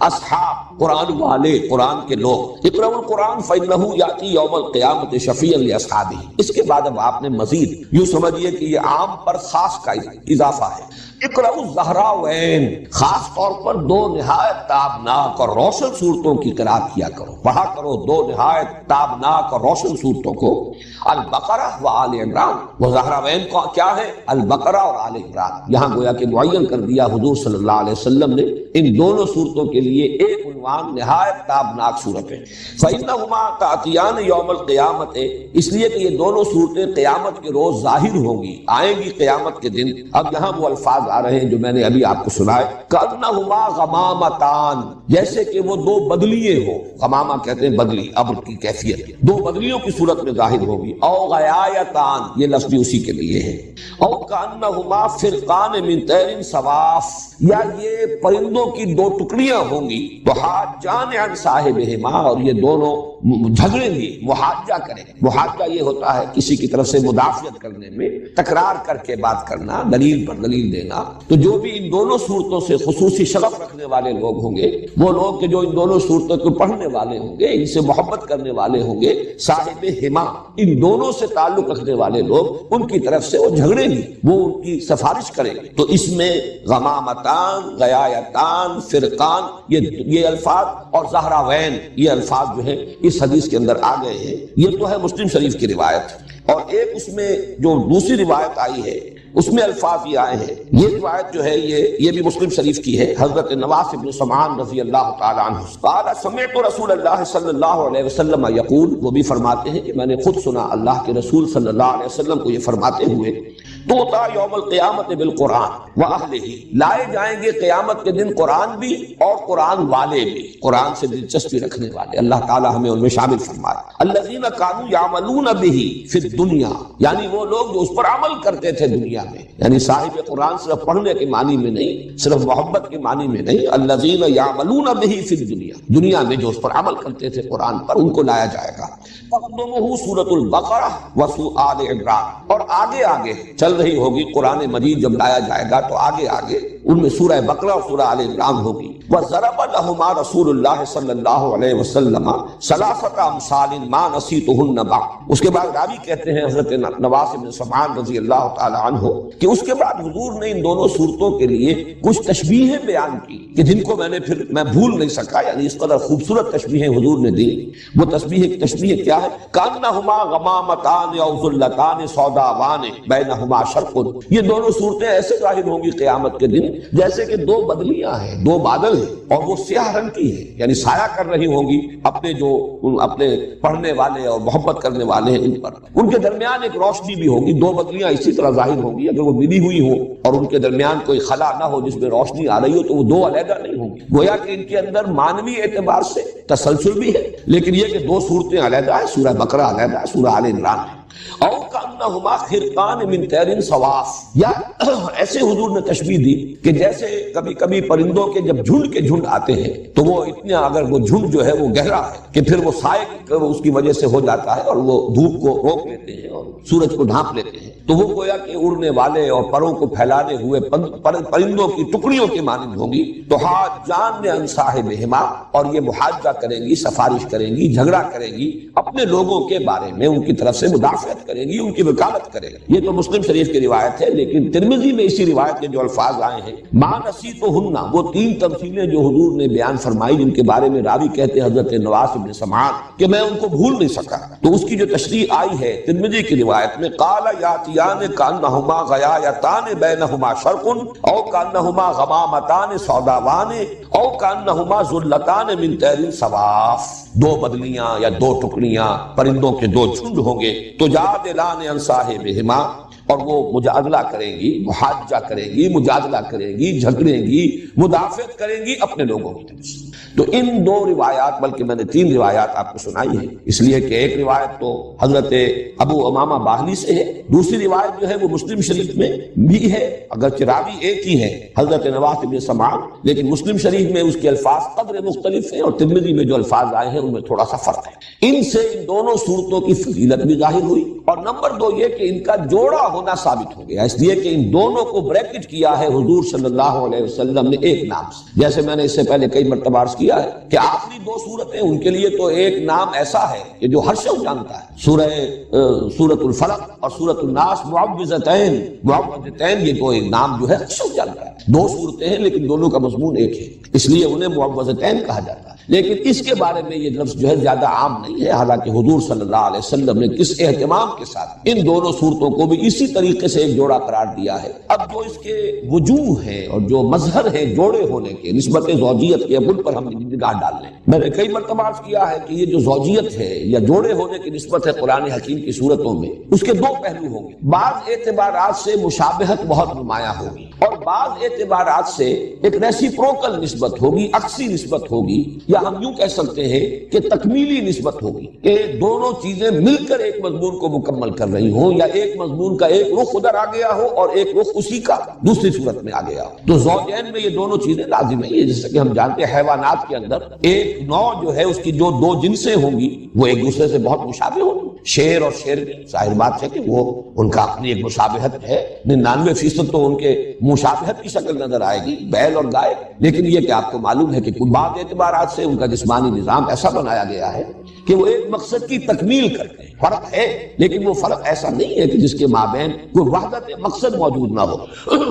اصحاب قرآن والے، قرآن کے لوگ. اقرأوا القرآن فإنه يأتي يوم القيامة شفيعا لأصحابه. اس کے بعد اب آپ نے مزید یوں سمجھیے کہ یہ عام پر خاص کا اضافہ ہے. اقرأوا الزہراوین، خاص طور پر دو نہایت تابناک اور روشن صورتوں کی قرات کیا کرو، پڑھا کرو دو نہایت تابناک اور روشن صورتوں کو. البقرہ و آل عمران. وہ زہراوین کو کیا ہے؟ البقرہ اور آل عمران. یہاں گویا کہ معین کر دیا حضور صلی اللہ علیہ وسلم نے ان دونوں صورتوں کے لیے ایک عنوان نہایت تابناک صورتیں. فإنهما تأتيان يوم القيامة، اس لیے کہ یہ دونوں صورتیں قیامت کے روز ظاہر ہوں گی، آئیں گی قیامت کے دن. اب یہاں وہ الفاظ آ رہے ہیں جو میں نے ابھی آپ کو سنائے. كأنهما غمامتان، جیسے کہ وہ دو بدلیے ہو. غمامہ کہتے ہیں بدلی، ابر کی کیفیت، دو بدلیوں کی صورت میں ظاہر ہوگی. او غیایتان، یہ لفظ بھی اسی کے لیے ہے. او کأنہما فرقان من طیر صواف، یا یہ پرندوں کی دو ٹکڑیاں ہوں گی. تو حاجان عن صاحبہما، اور یہ دونوں جھگڑیں گی، محاجہ کریں۔ محاجہ یہ ہوتا ہے کسی کی طرف سے مدافعت کرنے میں تکرار کر کے بات کرنا، دلیل پر دلیل دینا۔ تو جو بھی ان دونوں صورتوں سے خصوصی شغف رکھنے والے لوگ ہوں گے، وہ لوگ کہ جو ان دونوں صورتوں کو پڑھنے والے ہوں گے، ان سے محبت کرنے والے ہوں گے، صاحب ہما، ان دونوں سے تعلق رکھنے والے لوگ، ان کی طرف سے وہ جھگڑیں گے، وہ ان کی سفارش کریں گے۔ تو اس میں غمامتان، غیایتان، فرقان، یہ الفاظ اور زہراوین، یہ الفاظ جو ہیں اس حدیث کے اندر آ گئے ہیں۔ یہ تو ہے مسلم شریف کی روایت، اور ایک اس میں جو دوسری روایت آئی ہے اس میں الفاظ یہ آئے ہیں۔ یہ روایت جو ہے یہ بھی مسلم شریف کی ہے، حضرت نواس بن سمعان رضی اللہ تعالی عنہ قال سمعت رسول اللہ صلی اللہ علیہ وسلم یقول، وہ بھی فرماتے ہیں کہ میں نے خود سنا اللہ کے رسول صلی اللہ علیہ وسلم کو یہ فرماتے ہوئے، توتا یوم القیامت بالقرآن واہلہ، لائے جائیں گے قیامت کے دن قرآن بھی اور قرآن والے بھی، قرآن سے دلچسپی رکھنے والے، اللہ تعالی ہمیں ان میں شامل فرمائے۔ الذین کانوا یعملون بہ فی الدنیا، یعنی وہ لوگ جو اس پر عمل کرتے تھے دنیا میں، یعنی صاحب قرآن صرف پڑھنے کے معنی میں نہیں، صرف محبت کے معنی میں نہیں، الذین یعملون بہ فی الدنیا، دنیا میں جو اس پر عمل کرتے تھے قرآن پر، ان کو لایا جائے گا۔ تقدمہ سورۃ البقرہ وآل عمران، اور آگے آگے چل رہی ہوگی قرآن مجید جب لایا جائے گا تو آگے آگے ان میں سورہ بقرہ اور سورہ آل عمران ہوگی۔ وَضَرَبَ لَهُمَا رسول اللہ صلی اللہ علیہ وسلم ثلاثۃ امثال ما نسیتهن بعد، اس کے بعد راوی کہتے ہیں حضرت نواس بن سمعان رضی اللہ تعالی عنہ کہ اس کے بعد حضور نے ان دونوں صورتوں کے لیے کچھ تشبیہیں بیان کی کہ جن کو میں بھول نہیں سکا، یعنی اس قدر خوبصورت تشبیہیں حضور نے دی۔ وہ تشبیہ کیا ہے؟ کانہما غمامتان او ذلتان سوداوان بینہما شرق، یہ دونوں صورتیں ایسے ظاہر ہوں گی قیامت کے دن جیسے کہ دو بدلیاں ہیں، دو بادل ہیں، اور وہ سیاہ رنگ کی ہیں، یعنی سایہ کر رہی ہوں گی اپنے پڑھنے والے اور محبت کرنے والے ہیں ان پر۔ ان کے درمیان ایک روشنی بھی ہوگی، دو بدلیاں اسی طرح ظاہر ہوں گی، اگر وہ ملی ہوئی ہوں اور ان کے درمیان کوئی خلا نہ ہو جس میں روشنی آ رہی ہو تو وہ دو علیحدہ نہیں ہوں گی۔ گویا کہ ان کے اندر معنوی اعتبار سے تسلسل بھی ہے، لیکن یہ کہ دو صورتیں علیحدہ ہیں، سورہ بقرہ علیحدہ ہے، سورہ آل عمران ہے۔ او کانہما خرقان من طیر صواف، یا ایسے حضور نے تشبیہ دی کہ جیسے کبھی کبھی پرندوں کے جب جھنڈ کے جھنڈ آتے ہیں تو وہ اتنا، اگر وہ جھنڈ جو ہے وہ گہرا ہے کہ پھر وہ سائے اس کی وجہ سے ہو جاتا ہے اور وہ دھوپ کو روک لیتے ہیں اور سورج کو ڈھانپ لیتے ہیں، تو وہ گویا کہ اڑنے والے اور پروں کو پھیلانے ہوئے پرندوں کی ٹکڑیوں کے مانند ہوگی۔ تو حاجان نے عن صاحبہما، اور یہ محاجہ کریں گی، سفارش کریں گی، جھگڑا کریں گی اپنے لوگوں کے بارے میں، ان کی طرف سے مدافعت کریں گی، ان کی وکالت کریں گی۔ یہ تو مسلم شریف کی روایت ہے، لیکن ترمذی میں اسی روایت کے جو الفاظ آئے ہیں، ما نسیتہن، وہ تین تمثیلیں جو حضور نے بیان فرمائی جن کے بارے میں راوی کہتے ہیں حضرت نواس بن سمعان کہ میں ان کو بھول نہیں سکا، تو اس کی جو تشریح آئی ہے ترمذی کی روایت میں، قال یاتیان کانہما غیایتان بینہما شرق او کانہما غمامتان سوداوان او کانہما ذلتان من طیر صواف، دو بدلیاں یا دو ٹکڑیاں پرندوں کے دو جھنڈ ہوں گے، تو جادلان عن صاحبہما، اور وہ مجادلہ کریں گی، محاجہ کریں گی، مجادلہ کریں گی، جھگڑیں گی، مدافعت کریں گی اپنے لوگوں کی طرف سے۔ تو ان دو روایات، بلکہ میں نے تین روایات آپ کو سنائی ہیں، اس لیے کہ ایک روایت تو حضرت ابو امامہ باہلی سے ہے، دوسری روایت جو ہے وہ مسلم شریف میں بھی ہے، اگرچہ راوی ایک ہی ہے حضرت نواس بن سمعان، لیکن مسلم شریف میں اس کے الفاظ قدر مختلف ہیں اور ترمذی میں جو الفاظ آئے ہیں ان میں تھوڑا سا فرق ہے۔ ان سے ان دونوں صورتوں کی فضیلت بھی ظاہر ہوئی، اور نمبر دو یہ کہ ان کا جوڑا ہونا ثابت ہو گیا، اس لیے کہ ان دونوں کو بریکٹ کیا ہے حضور صلی اللہ علیہ وسلم نے ایک نام سے، جیسے میں نے اس سے پہلے کئی مرتبہ عرض کیا ہے کہ آخری دو صورتیں ان کے لیے تو ایک نام ایسا ہے کہ جو ہر شخص جانتا ہے، سورۃ الفلق اور سورۃ الناس معوذتین، یہ تو ایک نام جو ہے ہر شخص جانتا ہے، دو صورتیں ہیں لیکن دونوں کا مضمون ایک ہے، اس لیے انہیں معوذتین کہا جاتا ہے۔ لیکن اس کے بارے میں یہ لفظ جو ہے زیادہ عام نہیں ہے، حالانکہ حضور صلی اللہ علیہ وسلم نے کس اہتمام کے ساتھ ان دونوں صورتوں کو بھی اسی طریقے سے ایک جوڑا قرار دیا ہے۔ اب جو اس کے وجوہ ہیں اور جو مظہر ہیں جوڑے ہونے کے، نسبت زوجیت کے، ان پر ہم نگاہ ڈال لیں۔ میں نے کئی مرتبہ عرض کیا ہے کہ یہ جو زوجیت ہے یا جوڑے ہونے کی نسبت ہے قرآن حکیم کی صورتوں میں، اس کے دو پہلو ہوں گے، بعض اعتبارات سے مشابہت بہت نمایاں ہوگی اور بعض اعتبارات سے ایک ریسیپروکل نسبت ہوگی، عکسی نسبت ہوگی، یا یا ہم یوں کہہ سکتے ہیں کہ تکمیلی نسبت ہوگی کہ دونوں چیزیں مل کر ایک مضمون کو مکمل کر رہی ہوں، یا ایک مضمون کا ایک رخ ادھر آ گیا ہو اور ایک رخ اسی کا دوسری صورت میں آ گیا ہو۔ تو زوجین میں یہ دونوں چیزیں لازم ہیں، جیسے کہ ہم جانتے ہیں حیوانات کے اندر ایک نوع جو ہے اس کی جو دو جنسیں ہوں گی وہ ایک دوسرے سے بہت مشابہ ہوں گی۔ شیر اور شیر کی ظاہر بات ہے کہ وہ ان کا اپنی ایک مشابہت ہے، 99% تو ان کے مشابہت کی شکل نظر آئے گی، بیل اور گائے، لیکن یہ کہ آپ کو معلوم ہے کہ بعض اعتبارات سے ان کا جسمانی نظام ایسا بنایا گیا ہے کہ وہ ایک مقصد کی تکمیل کرتے ہیں۔ فرق ہے لیکن وہ فرق ایسا نہیں ہے کہ جس کے مابین کوئی وحدت مقصد موجود نہ ہو،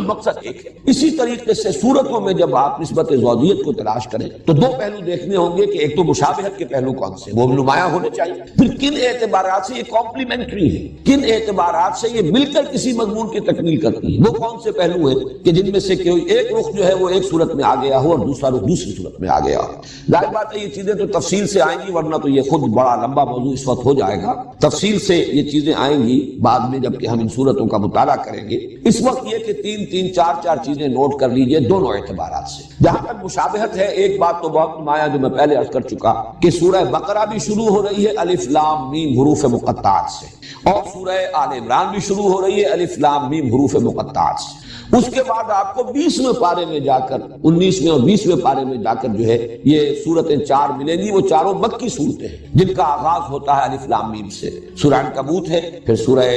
مقصد ایک ہے۔ اسی طریقے سے صورتوں میں جب آپ نسبت زوجیت کو تلاش کریں تو دو پہلو دیکھنے ہوں گے کہ ایک تو مشابہت کے پہلو کون سے، وہ نمایاں ہونے چاہیے، پھر کن اعتبارات سے یہ کمپلیمنٹری ہے، کن اعتبارات سے یہ مل کر کسی مضمون کی تکمیل کرتی ہے، وہ کون سے پہلو ہیں کہ جن میں سے کوئی ایک رخ جو ہے وہ ایک صورت میں آ گیا ہو اور دوسرا رخ دوسری صورت میں آ گیا ہو۔ ظاہر بات ہے یہ چیزیں تو تفصیل سے آئیں گی، ورنہ تو یہ خود بڑا لمبا موضوع اس وقت ہو جائے گا۔ تفصیل سے یہ چیزیں آئیں گی بعد میں جب کہ ہم ان صورتوں کا مطالعہ کریں گے۔ اس وقت یہ کہ تین چار چیزیں نوٹ کر لیجئے دونوں اعتبارات سے۔ جہاں تک مشابہت ہے، ایک بات تو بہت نمایاں جو میں پہلے عرض کر چکا کہ سورہ بقرہ بھی شروع ہو رہی ہے الف لام میم حروف مقطعات سے، اور سورہ آل عمران بھی شروع ہو رہی ہے الف لام میم حروف مقطعات سے۔ اس کے بعد آپ کو 20ویں پارے میں جا کر 19ویں اور 20ویں پارے میں جا کر جو ہے یہ سورتیں چار ملیں گی، وہ چاروں مکی صورتیں ہیں جن کا آغاز ہوتا ہے الف لام میم سے۔ سورہ عنکبوت ہے، پھر سورہ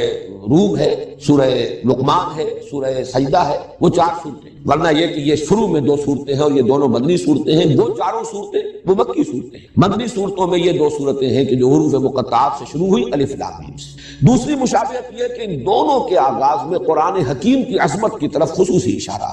روم ہے، سورہ لقمان ہے، سورہ سجدہ ہے، وہ چار صورتیں۔ ورنہ یہ کہ یہ شروع میں دو صورتیں ہیں اور یہ دونوں مدنی صورتیں ہیں، وہ چاروں صورتیں وہ مکی صورتیں ہیں۔ مدنی صورتوں میں یہ دو صورتیں ہیں کہ جو حروف مقطعات سے شروع ہوئی الف لام میم سے۔ دوسری مشابہت یہ کہ ان دونوں کے آغاز میں قرآن حکیم کی عظمت کی طرف خصوصی اشارہ۔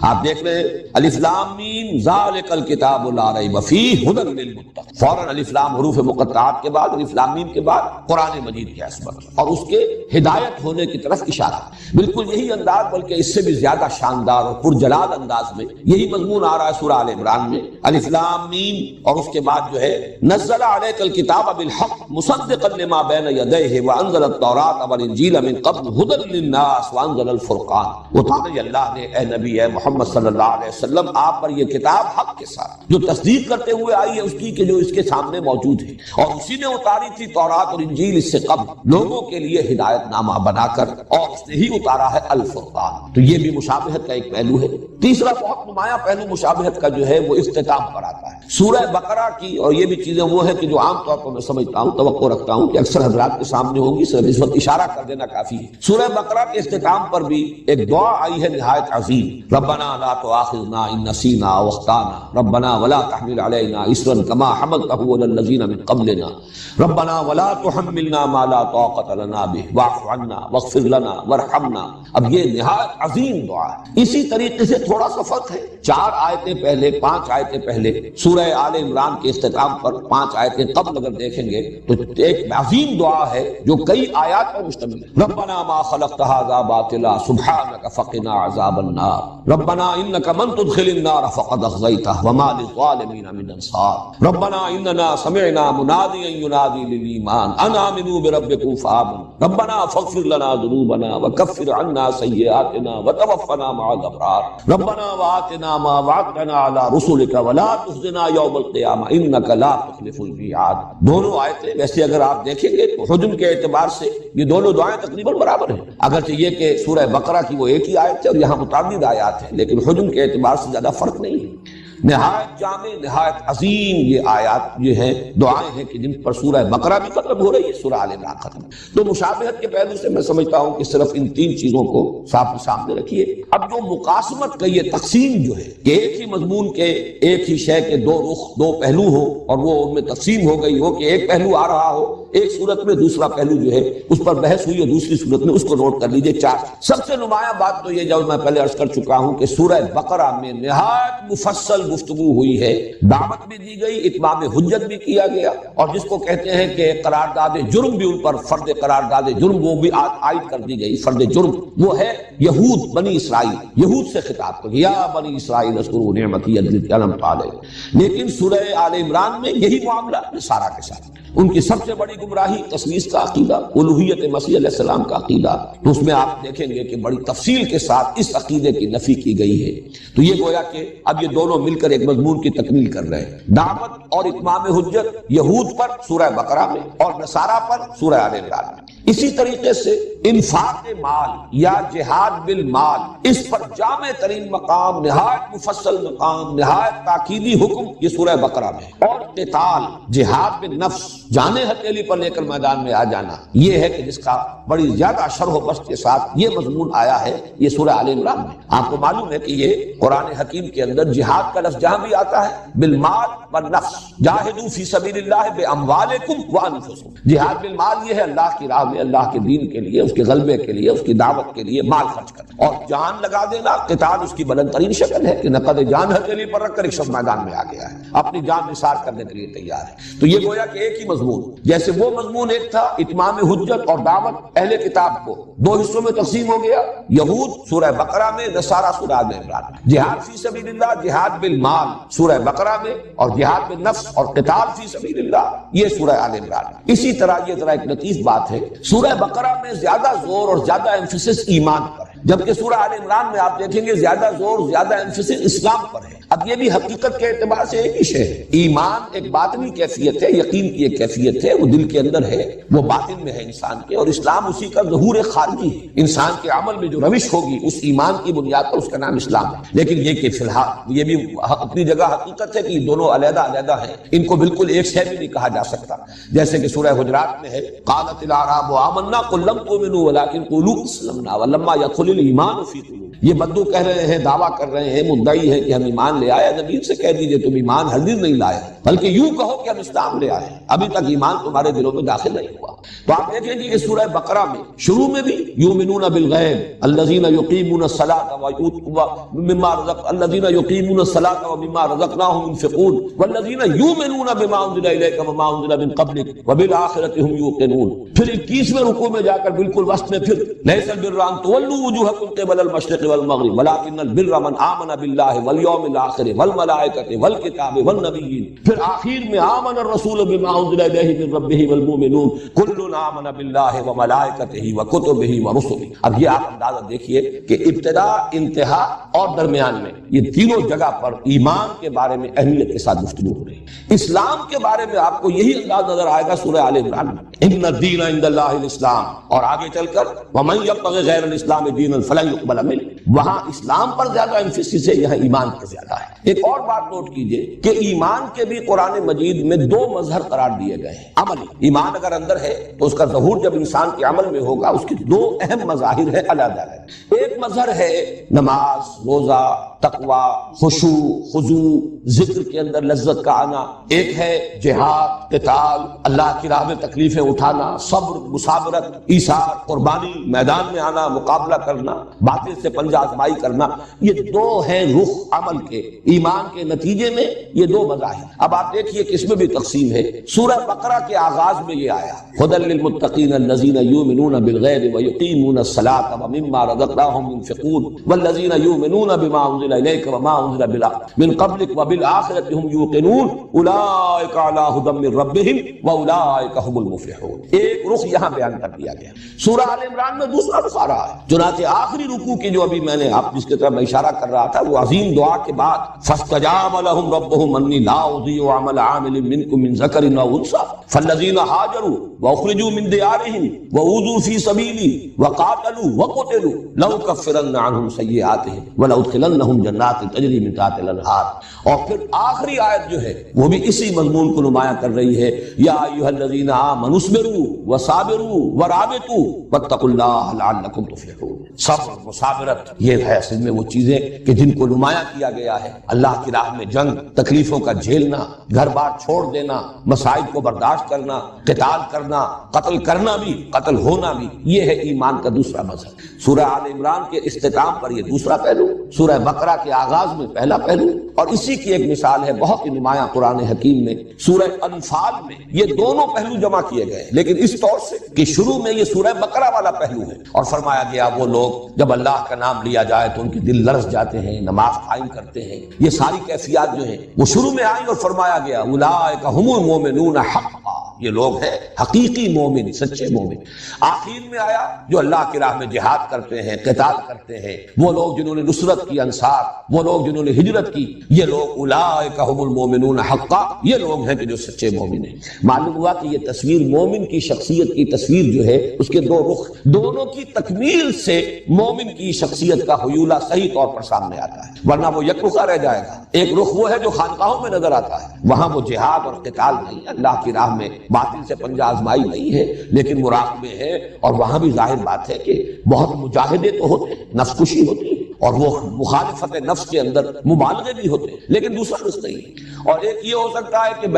آپ دیکھ لیں الف لام میم ذالک الکتاب لا ریب فیہ ھدی للمتقین، فوراً الف لام حروف مقطعات کے بعد الف لام میم کے بعد قرآن مجید کی عظمت اور اس کے ہدایت ہونے کی طرف اشارہ۔ بالکل یہی انداز بلکہ اس سے بھی زیادہ شاندار اور پرجلال انداز میں یہی مضمون آ رہا ہے سورہ آل عمران میں، الف لام میم اور اس کے بعد جو ہے نزل علیک الکتاب بالحق مصدقا لما بین یدیہ وانزل التوراۃ والانجیل من قبل ھدی للناس وانزل الفرقان۔ اتارے اللہ نے اے نبی اے محمد صلی اللہ علیہ وسلم آپ پر یہ کتاب حق کے ساتھ جو تصدیق کرتے ہوئے آئی ہے اس کی کہ جو اس کے سامنے موجود ہے، اور اسی نے اتاری تھی تورات اور انجیل اس سے قبل لوگوں کے لیے ہدایت نامہ بنا کر، اور اس نے ہی اتارا ہے الفرقان۔ تو یہ بھی مشابہت کا ایک پہلو ہے۔ تیسرا بہت نمایاں پہلو مشابہت کا جو ہے وہ اختتام پر آتا ہے۔ سورہ بقرہ کی، اور یہ بھی چیزیں وہ ہیں کہ جو عام طور پر میں سمجھتا ہوں، توقع رکھتا ہوں کہ اکثر حضرات کے سامنے ہوں گی، صرف اس وقت اشارہ کر دینا کافی ہے۔ سورہ بقرہ کے اختتام پر بھی ایک دعا آئی ہے نہایت عظیم، ربنا لا تؤاخذنا ان نسینا او اخطانا ربنا ولا تحمل علينا اصرا كما حملته على الذين من قبلنا ربنا ولا تحملنا ما لا طاقة لنا به واعف عنا واغفر لنا وارحمنا۔ اب یہ نہایت عظیم دعا ہے۔ اسی طریقے سے تھوڑا سا فرق ہے، 4 آیتیں پہلے 5 آیتیں پہلے سورہ آل عمران کے اختتام پر 5 آیتیں قبل اگر دیکھیں گے تو ایک عظیم دعا ہے جو کئی آیات پر مشتمل ہے۔ ربنا ما خلقت هذا باطلا سبحانك فقنا عذاب النار ربنا انك من تدخل النار فقد اخزيته وما للظالمين من انصار ربنا اننا سمعنا مناديا ينادي للايمان ان امنوا بربكم فآمنوا ربنا فاغفر لنا ذنوبنا وكفر عنا سيئاتنا وتوفنا مع الابرار ربنا وآتنا ما وعدتنا على رسلك ولا تخزنا يوم القيامة انك لا تخلف الميعاد۔ دونوں آیتیں ویسے اگر آپ دیکھیں گے تو حجم کے اعتبار سے یہ دونوں دعائیں تقریباً برابر ہیں، اگرچہ یہ کہ سورہ بقرہ کی وہ ایک ہی آیت ہے اور یہاں متعدد آیات ہیں، لیکن حجم کے اعتبار سے زیادہ فرق نہیں ہے۔ نہایت جامع نہایت عظیم یہ آیات یہ ہیں، دعائیں ہیں کہ جن پر سورہ بقرہ بھی ختم ہو رہی ہے، سورہ آل عمران ختم۔ تو مشابہت کے پہلو سے میں سمجھتا ہوں کہ صرف ان 3 چیزوں کو صاف سامنے رکھیے۔ اب جو مقاسمت کا یہ تقسیم جو ہے کہ ایک ہی مضمون کے ایک ہی شے کے 2 رخ 2 پہلو ہو اور وہ ان میں تقسیم ہو گئی ہو کہ ایک پہلو آ رہا ہو ایک صورت میں، دوسرا پہلو جو ہے اس پر بحث ہوئی ہے دوسری صورت میں، اس کو نوٹ کر لیجئے 4۔ سب سے نمایاں بات تو یہ جو میں پہلے عرض کر چکا ہوں کہ سورہ بقرہ میں نہایت مفصل گفتگو ہوئی ہے، دعوت بھی دی گئی، اتمام حجت بھی کیا گیا، اور جس کو کہتے ہیں کہ قرارداد جرم بھی ان پر فرض قرارداد جرم وہ بھی عائد کر دی گئی، فرض جرم وہ ہے یہود بنی اسرائیل، یہود سے خطاب کر یا بنی اسرائیل اذکروا نعمتی التي انعمت علیکم۔ لیکن سورہ آل عمران میں یہی معاملہ نصارہ کے ساتھ، ان کی سب سے بڑی گمراہی تثلیث کا عقیدہ، الوہیت مسیح علیہ السلام کا عقیدہ، تو اس میں آپ دیکھیں گے کہ بڑی تفصیل کے ساتھ اس عقیدے کی نفی کی گئی ہے۔ تو یہ گویا کہ اب یہ دونوں مل کر ایک مضمون کی تکمیل کر رہے ہیں۔ دعوت اور اتمام حجت یہود پر سورہ بقرہ میں اور نصارہ پر سورہ آل عمران میں۔ اسی طریقے سے انفاق مال یا جہاد بالمال، اس پر جامع ترین مقام، نہایت مفصل مقام، نہایت تاکیدی حکم یہ سورہ بقرہ میں۔ اور قتال، جہاد بالنفس، جانیں ہتھیلی پر لے کر میدان میں آ جانا، یہ ہے کہ جس کا بڑی زیادہ شرح و بسط کے ساتھ یہ مضمون آیا ہے یہ سورہ آل عمران میں۔ آپ کو معلوم ہے کہ یہ قرآن حکیم کے اندر جہاد کا لفظ جہاں بھی آتا ہے بالمال والنفس، جاہدوا فی سبیل اللہ باموالکم وانفسکم، جہاد بالمال یہ ہے اللہ کی راہ میں، اللہ کے دین کے لیے، اس کے غلبے کے لیے، اس کی دعوت کے لیے مال خرچ کرنا، اور جان لگا دینا۔ قتال اس کی بلند ترین شکل ہے کہ نقد جان ہتھیلی پر رکھ کر ایک شخص میدان میں آ گیا ہے، اپنی جان نثار کرنے کے لیے تیار ہے۔ تو یہ گویا کہ ایک ہی مضمون، جیسے وہ مضمون ایک تھا اتمام حجت اور دعوت اہل کتاب کو، دو حصوں میں تقسیم ہو گیا، یہود سورہ بقرہ میں، نصارہ سورہ آل عمران میں۔ جہاد فی سبیل اللہ، جہاد بالمال سورہ بقرہ میں، اور جہاد بالنفس اور قتال فی سبیل اللہ یہ سورہ آل عمران میں۔ اسی طرح یہ ذرا ایک لطیف بات ہے، سورہ بقرہ میں زیادہ زور اور زیادہ ایمفیسس ایمان پر ہے، جبکہ سورہ آل عمران میں آپ دیکھیں گے زیادہ زور، زیادہ ایمفیسس اسلام پر ہے۔ اب یہ بھی حقیقت کے اعتبار سے ایک ہی شے ہے، ایمان ایک باطنی کیفیت ہے، یقین کی ایک کیفیت ہے، وہ دل کے اندر ہے، وہ باطن میں ہے انسان کے، اور اسلام اسی کا ظہور خارجی ہے۔ انسان کے عمل میں جو روش ہوگی اس ایمان کی بنیاد پر اس کا نام اسلام ہے۔ لیکن یہ کہ فی الحال یہ بھی اپنی جگہ حقیقت ہے کہ یہ دونوں علیحدہ علیحدہ ہیں، ان کو بالکل ایک شے بھی نہیں کہا جا سکتا، جیسے کہ سورہ حجرات میں ہے قالت الاعراب آمنا قل لم تؤمنوا ولکن قولوا اسلمنا ولما يدخل الايمان في قلوبكم۔ یہ بدو کہہ رہے ہیں، دعویٰ کر رہے ہیں، مدعی ہے کہ ہم ایمان لے آئے، نبی سے کہہ دیجئے تم ایمان ہرگز نہیں لائے، بلکہ یوں کہو کہ ہم اسلام لے آئے، ابھی تک ایمان تمہارے دلوں میں داخل نہیں ہوا۔ تو آپ دیکھیں گے کہ سورہ بقرہ میں شروع میں بھی یؤمنون بالغیب الذین یقیمون الصلاۃ ومما الصلاة ومما رزقناهم ينفقون والذین یؤمنون بما انزل الیک وما انزل من قبلک وبالآخرۃ هم یوقنون۔ پھر 21ویں رکوع میں جا کر بالکل وسط میں پھر لیس البر ان تولوا وجوہکم قبل المشرق والمغرب ولکن البر من آمن باللہ والیوم الآخر والملائکۃ والکتاب والنبیین۔ پھر آخر میں آمن الرسول بما انزل الیہ من ربہ والمؤمنون کل آمن باللہ وملائکتہ وکتبہ ورسلہ۔ اب یہ آپ اندازہ دیکھیے کہ ابتدا، انتہا اور درمیان میں یہ تینوں جگہ پر ایمان کے بارے میں اہمیت کے ساتھ گفتگو ہو رہی ہے۔ اسلام کے بارے میں آپ کو یہی انداز نظر آئے گا سورہ آل عمران میں، ان الدین عند اللہ الاسلام، اور آگے چل کر ومن یبتغی غیر الاسلام دینا فلن یقبل منہ۔ وہاں اسلام پر زیادہ ایمفیسس ہے، یہاں ایمان پر زیادہ ہے۔ ایک اور بات نوٹ کیجئے کہ ایمان کے بھی قرآن مجید میں دو مظہر قرار دیے گئے ہیں عملی۔ ایمان اگر اندر ہے تو اس کا ظہور جب انسان کے عمل میں ہوگا، اس کے دو اہم مظاہر ہیں علیحدہ علیحدہ۔ ایک مظہر ہے نماز، روزہ، تقوی، خشوع، خضوع، ذکر کے اندر لذت کا آنا۔ ایک ہے جہاد، قتال، اللہ کی راہ میں تکلیفیں اٹھانا، صبر، مصابرت، ایثار، قربانی، میدان میں آنا، مقابلہ کرنا، باطل سے پنجہ آزمائی کرنا۔ یہ دو ہیں رخ عمل کے، ایمان کے نتیجے میں یہ دو مظاہر۔ اب آپ دیکھیے کہ اس میں بھی تقسیم ہے۔ سورہ بقرہ کے آغاز میں یہ آیا ھدی للمتقین الذین یؤمنون بالغیب ویقیمون الصلاۃ ومما رزقناہم ينفقون والذین یؤمنون بما انزل الیک وما انزل من قبلک وبالآخرۃ هم یوقنون اولئک علی ھدی من ربہم واولئک هم المفلحون۔ ایک رخ یہاں بیان کر دیا گیا۔ سورہ آل عمران میں دوسرا رخ آ رہا ہے، چنانچہ آخری رکوع کی جو ابھی میں نے آپ جس کی طرف میں اشارہ کر رہا تھا، وہ عظیم دعا کے بعد فاستجاب لهم ربهم انی لا اضیع عمل عامل منکم من ذکر او انثى فالذین هاجروا واخرجوا من دیارهم واوذوا فی سبیلی وقاتلوا وقتلوا لأکفرن عنهم سیئاتهم ولأدخلنهم جنات تجری من تحتها الانہار۔ اور پھر آخری آیت جو ہے وہ بھی اسی مضمون کو نمایاں کر رہی ہے، یا ایھا الذین آمنوا اصبروا وصابروا ورابطوا واتقوا اللہ لعلکم تفلحون۔ صبر، مصابرت، یہ ہے اصل میں وہ چیزیں کہ جن کو نمایاں کیا گیا ہے۔ اللہ کی راہ میں جنگ، تکلیفوں کا جھیلنا، گھر بار چھوڑ دینا، مصائب کو برداشت کرنا، قتال کرنا، قتل کرنا بھی، قتل ہونا بھی، یہ ہے ایمان کا دوسرا مظہر۔ سورہ آل عمران کے اختتام پر یہ دوسرا پہلو، سورہ بقرہ کے آغاز میں پہلا پہلو، اور اسی کی ایک مثال ہے بہت ہی نمایاں قرآن حکیم میں سورہ انفال میں یہ دونوں پہلو جمع کیے گئے، لیکن اس طور سے کہ شروع میں یہ سورہ بقرہ والا پہلو ہے، اور فرمایا گیا وہ لوگ جب اللہ کا نام نام لیا جائے تو ان کے دل لرز جاتے ہیں، نماز قائم کرتے ہیں. یہ ساری کیفیات جو ہیں وہ شروع میں آئی اور فرمایا گیا اولئک هم المؤمنون حقا، یہ لوگ ہیں حقیقی مومن، سچے مومن. آخر میں آیا جو اللہ کی راہ میں جہاد کرتے ہیں، قتال کرتے ہیں، وہ لوگ جنہوں نے نصرت کی، انصار، وہ لوگ جنہوں نے ہجرت کی، یہ لوگ اولئک هم المؤمنون حقا، یہ لوگ ہیں کہ جو سچے مومن ہیں. معلوم ہوا کہ یہ تصویر مومن کی شخصیت کی تصویر جو ہے اس کے دو رخ، دونوں کی تکمیل سے مومن کی شخصیت کا حیولہ صحیح طور پر سامنے آتا ہے، ورنہ وہ یک رخا رہ جائے گا. ایک رخ وہ ہے جو خانقاہوں میں نظر آتا ہے، وہاں وہ جہاد اور قتال نہیں، اللہ کی راہ میں باطل سے پنجہ آزمائی نہیں ہے، لیکن مراقبے ہے. اور وہاں بھی ظاہر بات ہے کہ بہت مجاہدے تو ہوتے ہیں، نفس کشی ہوتی ہے اور وہ مخالفت نفس کے اندر مبالغے بھی ہوتے ہیں، لیکن دوسرا رخ نہیں. اور ایک یہ ہو سکتا ہے کہ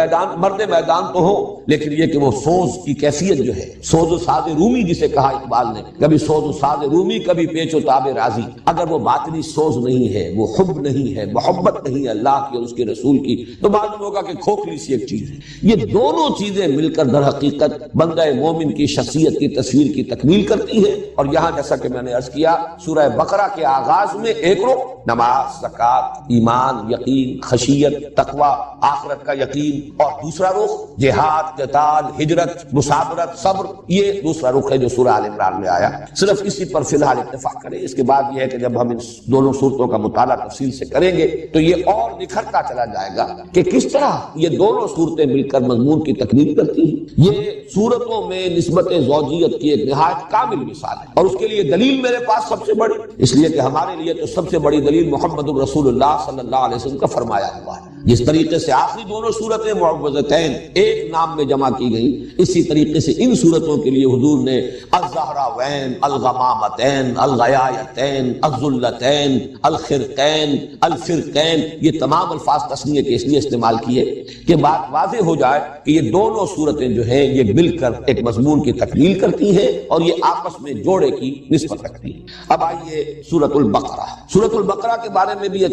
مرد میدان تو ہو، لیکن یہ کہ وہ سوز کی کیفیت جو ہے، سوز و ساز رومی جسے کہا اقبال نے، کبھی سوز و ساز رومی کبھی پیچ و تاب راضی. اگر وہ باطنی سوز نہیں ہے، وہ حب نہیں ہے، محبت نہیں ہے اللہ کی اور اس کے رسول کی، تو معلوم ہوگا کہ کھوکھلی سی ایک چیز ہے. یہ دونوں چیزیں مل کر در حقیقت بندہ مومن کی شخصیت کی تصویر کی تکمیل کرتی ہے. اور یہاں جیسا کہ میں نے عرض کیا، سورہ بقرہ کے آغاز میں ایک رخ نماز، زکوٰۃ، ایمان، یقین، خشیت، تقوی، آخرت کا یقین، اور دوسرا رخ جہاد، قتال، ہجرت، مصابرت، صبر، یہ دوسرا رخ ہے جو سورہ آل عمران میں آیا. صرف اسی پر فی الحال اتفاق کریں. اس کے بعد یہ ہے کہ جب ہم ان دونوں صورتوں کا مطالعہ تفصیل سے کریں گے تو یہ اور نکھرتا چلا جائے گا کہ کس طرح یہ دونوں صورتیں مل کر مضمون کی تکمیل کرتی ہیں. یہ صورتوں میں نسبت زوجیت کی ایک نہایت کامل مثال ہے، اور اس کے لیے دلیل میرے پاس سب سے بڑی، اس لیے کہ ہمارے لیے تو سب سے بڑی دلیل محمد الرسول اللہ صلی اللہ علیہ وسلم کا فرمایا ہوا ہے. جس طریقے سے آخری دونوں صورتیں معوذتین ایک نام میں جمع کی گئی، اسی طریقے سے ان صورتوں کے لیے حضور نے الزہراوین، الغمامتین، الغیایتین، الذلتین، الخرقین، الفرقین، یہ تمام الفاظ تثنیہ کے اس لیے استعمال کیے کہ بات واضح ہو جائے کہ یہ دونوں صورتیں جو ہیں یہ مل کر ایک مضمون کی تکمیل کرتی ہیں اور یہ آپس میں جوڑے کی نسبت رکھتی ہیں. اب آئیے سورۃ البقرہ. سورۃ البقرہ کے بارے میں بھی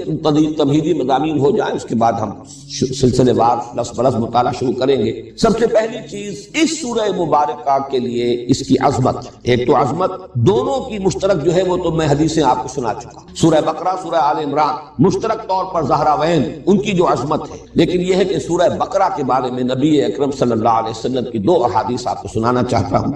تمہیدی مضامین ہو جائیں، اس کے بعد ہم سلسلے وار لفظ بلفظ مطالعہ شروع کریں گے. سب سے پہلی چیز اس سورہ مبارکہ کے لیے اس کی عظمت. ایک تو عظمت دونوں کی مشترک جو ہے وہ تو میں حدیثیں آپ کو سنا چکا. سورہ بقرہ، سورہ آل عمران مشترک طور پر زہراوین ان کی جو عظمت ہے، لیکن یہ ہے کہ سورہ بقرہ کے بارے میں نبی اکرم صلی اللہ علیہ وسلم کی دو احادیث آپ کو سنانا چاہتا ہوں.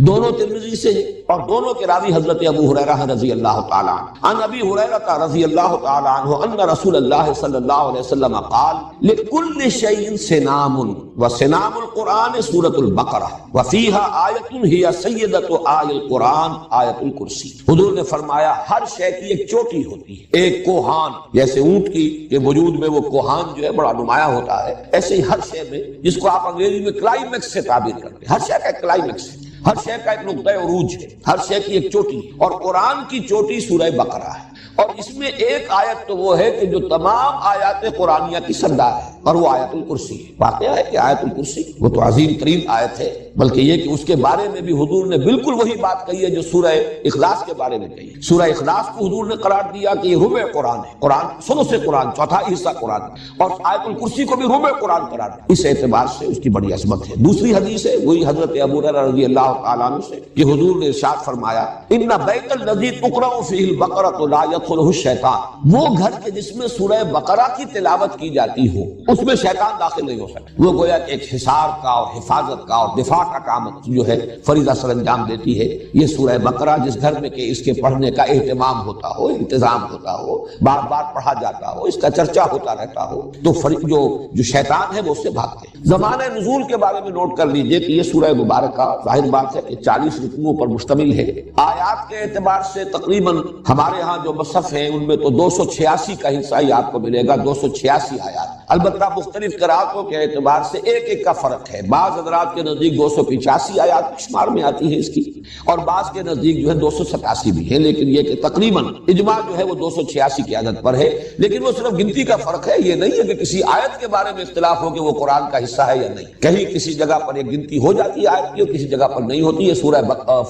دونوں ترمذی سے ہیں اور دونوں کے راوی حضرت ابو ہریرہ رضی اللہ تعالی عنہ. عن ابی ہریرہ رضی اللہ تعالی عنہ ان رسول اللہ صلی اللہ علیہ وسلم قال لكل شيء سنام وسنام القرآن سورة البقرہ وفيها آیۃ هي سیدۃ آیۃ القرآن آیۃ الکرسی. حضور نے فرمایا ہر شے کی ایک چوٹی ہوتی ہے، ایک کوہان، جیسے اونٹ کی کہ وجود میں وہ کوہان جو ہے بڑا نمایاں ہوتا ہے، ایسے ہی ہر شے میں، جس کو آپ انگریزی میں کلائمیکس سے تعبیر کرتے ہیں، ہر شے کا ایک کلائمیکس ہے، ہر شے کا ایک نقطہ عروج ہے، ہر شے کی ایک چوٹی، اور قرآن کی چوٹی سورہ بقرہ ہے. اور اس میں ایک آیت تو وہ ہے کہ جو تمام آیات قرآنیہ کی سردار ہے، اور وہ آیت الکرسی ہے. واقعہ ہے کہ آیت الکرسی وہ تو عظیم ترین آیت ہے، بلکہ یہ کہ اس کے بارے میں بھی حضور نے بالکل وہی بات کہی ہے جو سورہ اخلاص کے بارے میں کہی ہے. سورہ اخلاص کو حضور نے قرار دیا کہ یہ ربع قرآن ہے، قرآن ثلث قرآن، چوتھائی حصہ قرآن، اور آیت الکرسی کو بھی ربع قرآن قرار دیا. اس اعتبار سے اس کی بڑی عظمت ہے. دوسری حدیث ہے وہی حضرت ابو ہریرہ رضی اللہ تعالیٰ عنہ سے کہ حضور نے ارشاد فرمایا ان بیت الذی تقرأ فیہ البقرۃ لا یدخلہ الشیطان، وہ گھر کے جس میں سورہ بقرہ کی تلاوت کی جاتی ہو اس میں شیطان داخل نہیں ہو سکتا. وہ گویا ایک حصار کا اور حفاظت کا اور دفاع کا کام جو ہے فریضہ سر انجام دیتی ہے. یہ سورہ بقرہ جس گھر میں کہ اس کے پڑھنے کا اہتمام ہوتا ہو، انتظام ہوتا ہو، بار بار پڑھا جاتا ہو، اس کا چرچا ہوتا رہتا ہو، تو جو شیطان ہے وہ اس سے بھاگتے ہیں. زمانہ نزول کے بارے میں نوٹ کر لیجئے کہ یہ سورہ مبارکہ ظاہر بات ہے کہ 40 رکوعوں پر مشتمل ہے. آیات کے اعتبار سے تقریباً ہمارے ہاں جو مصحف ہیں ان میں تو 286 کا حصہ ہی آپ کو ملے گا، 286 آیات. البتہ مختلف قرأتوں کے اعتبار سے ایک ایک کا فرق ہے. بعض حضرات کے نزدیک 285 آیات شمار میں آتی ہے اس کی، اور بعض کے نزدیک جو ہے 287 بھی ہے، لیکن یہ کہ تقریباً اجماع جو ہے وہ 286 کی عدد پر ہے. لیکن وہ صرف گنتی کا فرق ہے، یہ نہیں ہے کہ کسی آیت کے بارے میں اختلاف ہو کہ وہ قرآن کا حصہ ہے یا نہیں. کہیں کسی جگہ پر ایک گنتی ہو جاتی ہے آیت کی اور کسی جگہ پر نہیں ہوتی. یہ سورہ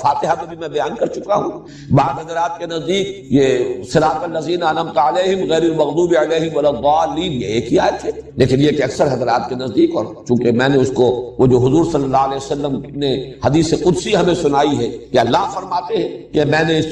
فاتحہ میں بھی میں بیان کر چکا ہوں. بعض حضرات کے نزدیک یہ صراط الذین انعمت علیہم غیر المغضوب علیہم ولا الضالین یہ ایک ہی آیت ہے. لیکن یہ کہ اکثر حضرات کے نزدیک، اور چونکہ میں نے اس کو وہ جو حضور صلی اللہ علیہ وسلم نے حدیث قدسی ہمیں سنائی ہے کہ اللہ فرماتے ہیں کہ میں نے اس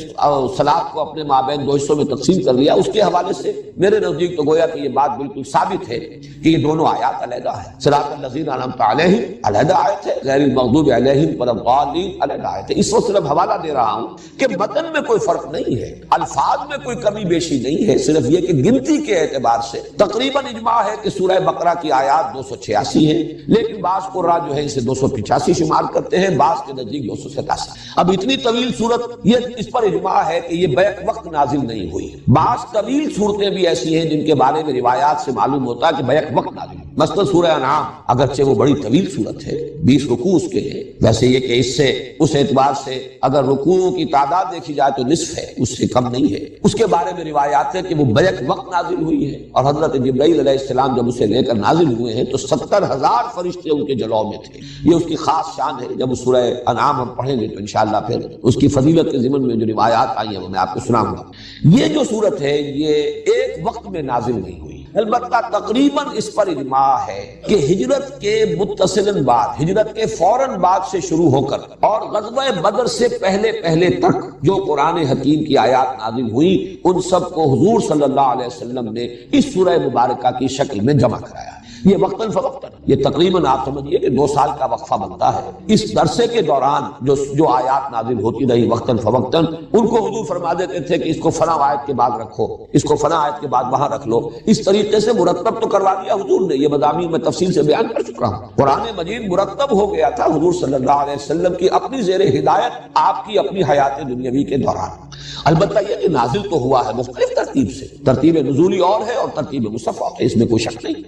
صلاۃ کو اپنے مابین دو حصوں میں تقسیم کر لیا، اس کے حوالے سے میرے نزدیک تو گویا کہ یہ بات بالکل ثابت ہے کہ یہ دونوں آیات علیحدہ ہیں۔ صراط الذین انعمت علیہم علیحدہ آیت ہے، غیر المغضوب علیہم ولا الضالین علیحدہ آیت ہے۔ اس وقت صرف حوالہ دے رہا ہوں کہ متن میں کوئی فرق نہیں ہے، الفاظ میں کوئی کمی بیشی نہیں ہے، صرف یہ کہ گنتی کے اعتبار سے تقریباً اجماع ہے کہ سورہ بقرہ کی آیات 286 ہیں، لیکن بعض قراء جو ہے اسے 285 شمار کرتے ہیں، بعض کے نزدیک 287۔ اب اتنی طویل صورت، یہ اس پر اجماع ہے کہ یہ بیک وقت نازل نہیں ہوئی۔ بعض طویل صورتیں بھی ایسی ہیں جن کے بارے میں روایات سے معلوم ہوتا ہے کہ بیک وقت نازل ہوئی، مثلا سورہ انعام، اگرچہ وہ بڑی طویل صورت ہے، 20 رکوع اس کے ہیں، ویسے یہ کہ اس سے اس اعتبار سے اگر رکوعوں کی تعداد دیکھی جائے تو نصف ہے، اس سے کم نہیں ہے۔ اس کے بارے میں روایات ہے کہ وہ بیک وقت نازل ہوئی ہے، اور حضرت جبرائیل علیہ السلام جب اسے لے کر نازل ہوئے ہیں تو 70,000 فرشتے ان کے جلوہ میں تھے۔ یہ اس کی خاص شان ہے، جب سورہ انعام ہم پڑھیں گے تو انشاءاللہ پھر اس کی فضیلت کے ضمن میں جو روایات آئی ہیں وہ میں آپ کو سناؤں گا۔ یہ جو صورت ہے یہ ایک وقت میں نازل نہیں ہوئی، البتہ تقریباً اس پر اجماع ہے کہ ہجرت کے متصلاً بعد، ہجرت کے فوراً بعد سے شروع ہو کر اور غزوہ بدر سے پہلے تک جو قرآن حکیم کی آیات نازل ہوئی ان سب کو حضور صلی اللہ علیہ وسلم نے اس سورہ مبارکہ کی شکل میں جمع کرایا۔ یہ وقتاً فوقتاً، یہ تقریباً آپ سمجھیے کہ 2 سال کا وقفہ بنتا ہے۔ اس عرصے کے دوران جو آیات نازل ہوتی رہی وقتاً فوقتاً، ان کو حضور فرما دیتے تھے کہ اس کو فلاں آیت کے بعد رکھو، اس کو فلاں آیت کے بعد وہاں رکھ لو۔ اس طریقے سے مرتب تو کروا دیا حضور نے، یہ مضامین میں تفصیل سے بیان کر چکا ہوں۔ قرآن مجید مرتب ہو گیا تھا حضور صلی اللہ علیہ وسلم کی اپنی زیر ہدایت، آپ کی اپنی حیات دنیاوی کے دوران۔ البتہ یہ کہ نازل تو ہوا ہے مختلف ترتیب سے، ترتیب نزولی اور ہے اور ترتیب مصحف ہے، اس میں کوئی شک نہیں۔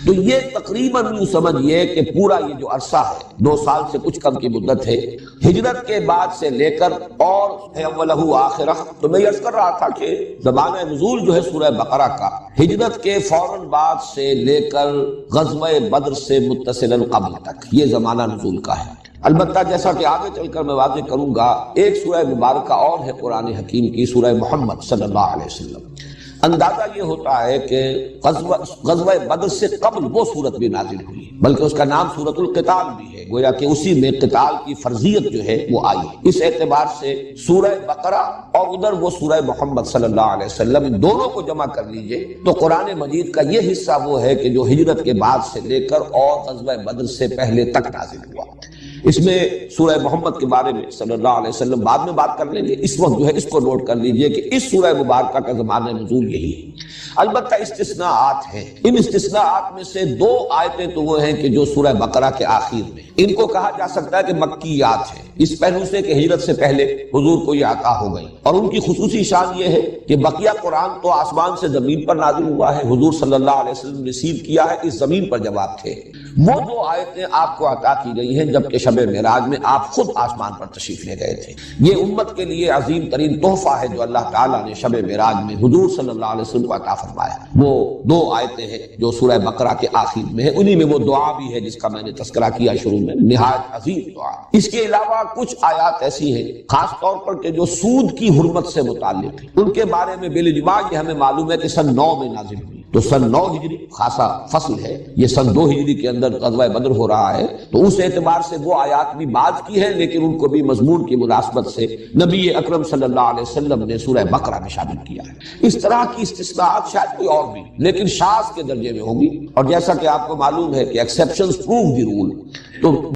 تو یہ تقریباً یوں سمجھیے کہ پورا یہ جو عرصہ ہے 2 سال سے کچھ کم کی مدت ہے، ہجرت کے بعد سے لے کر اور اولہ آخرہ۔ تو میں عرض کر رہا تھا کہ زمانہ نزول جو ہے سورہ بقرہ کا ہجرت کے فوراً بعد سے لے کر غزوہ بدر سے متصلاً قبل تک یہ زمانہ نزول کا ہے۔ البتہ جیسا کہ آگے چل کر میں واضح کروں گا، ایک سورہ مبارکہ اور ہے قرآن حکیم کی، سورہ محمد صلی اللہ علیہ وسلم۔ اندازہ یہ ہوتا ہے کہ غزوہ بدر سے قبل وہ سورت بھی نازل ہوئی، بلکہ اس کا نام سورۃ القتال بھی ہے، گویا کہ اسی میں قتال کی فرضیت جو ہے وہ آئی ہے۔ اس اعتبار سے سورہ بقرہ اور ادھر وہ سورہ محمد صلی اللہ علیہ وسلم، ان دونوں کو جمع کر لیجئے تو قرآن مجید کا یہ حصہ وہ ہے کہ جو ہجرت کے بعد سے لے کر اور غزوہ بدر سے پہلے تک نازل ہوا۔ اس میں سورہ محمد کے بارے میں صلی اللہ علیہ وسلم بعد میں بات کر لیں گے، اس وقت جو ہے اس کو نوٹ کر لیجئے کہ اس سورہ مبارکہ کا زمانہ نزول یہی ہے۔ البتہ استثناءات ہیں، ان استثناءات میں سے 2 آیتیں تو وہ ہیں کہ جو سورہ بقرہ کے آخر میں، ان کو کہا جا سکتا ہے کہ مکیات ہیں، اس پہلو سے کہ ہجرت سے پہلے حضور کو یہ عطا ہو گئی، اور ان کی خصوصی شان یہ ہے کہ بقیہ قرآن تو آسمان سے زمین پر نازل ہوا ہے، حضور صلی اللہ علیہ وسلم ریسیو کیا ہے، اس زمین پر جب آپ تھے۔ وہ 2 آیتیں آپ کو عطا کی گئی ہیں جبکہ شب معراج میں آپ خود آسمان پر تشریف لے گئے تھے۔ یہ امت کے لیے عظیم ترین تحفہ ہے جو اللہ تعالیٰ نے شب معراج میں حضور صلی اللہ علیہ وسلم کو عطا فرمایا۔ وہ 2 آیتیں ہیں جو سورہ بقرہ کے آخر میں ہے، انہی میں وہ دعا بھی ہے جس کا میں نے تذکرہ کیا شروع میں، نہایت عظیم دعا۔ اس کے علاوہ کچھ آیات ایسی ہیں خاص طور پر کہ جو سود کی حرمت سے متعلق ہیں، ان کے بارے میں بالاجماع یہ ہمیں معلوم ہے کہ سن 9 میں نازل ہوئی، تو سن 9 ہجری خاصا فصل ہے، یہ سن 2 ہجری کے اندر غزوہ بدر ہو رہا ہے، تو اس اعتبار سے وہ آیات بھی بعد کی ہے، لیکن ان کو بھی مضمون کی مناسبت سے نبی اکرم صلی اللہ علیہ وسلم نے سورہ بقرہ میں شامل کیا ہے۔ اس طرح کی استثناءات شاید کوئی اور بھی لیکن شاذ کے درجے میں ہوگی، اور جیسا کہ آپ کو معلوم ہے کہ ایکسیپشنز پروو دی رول، تو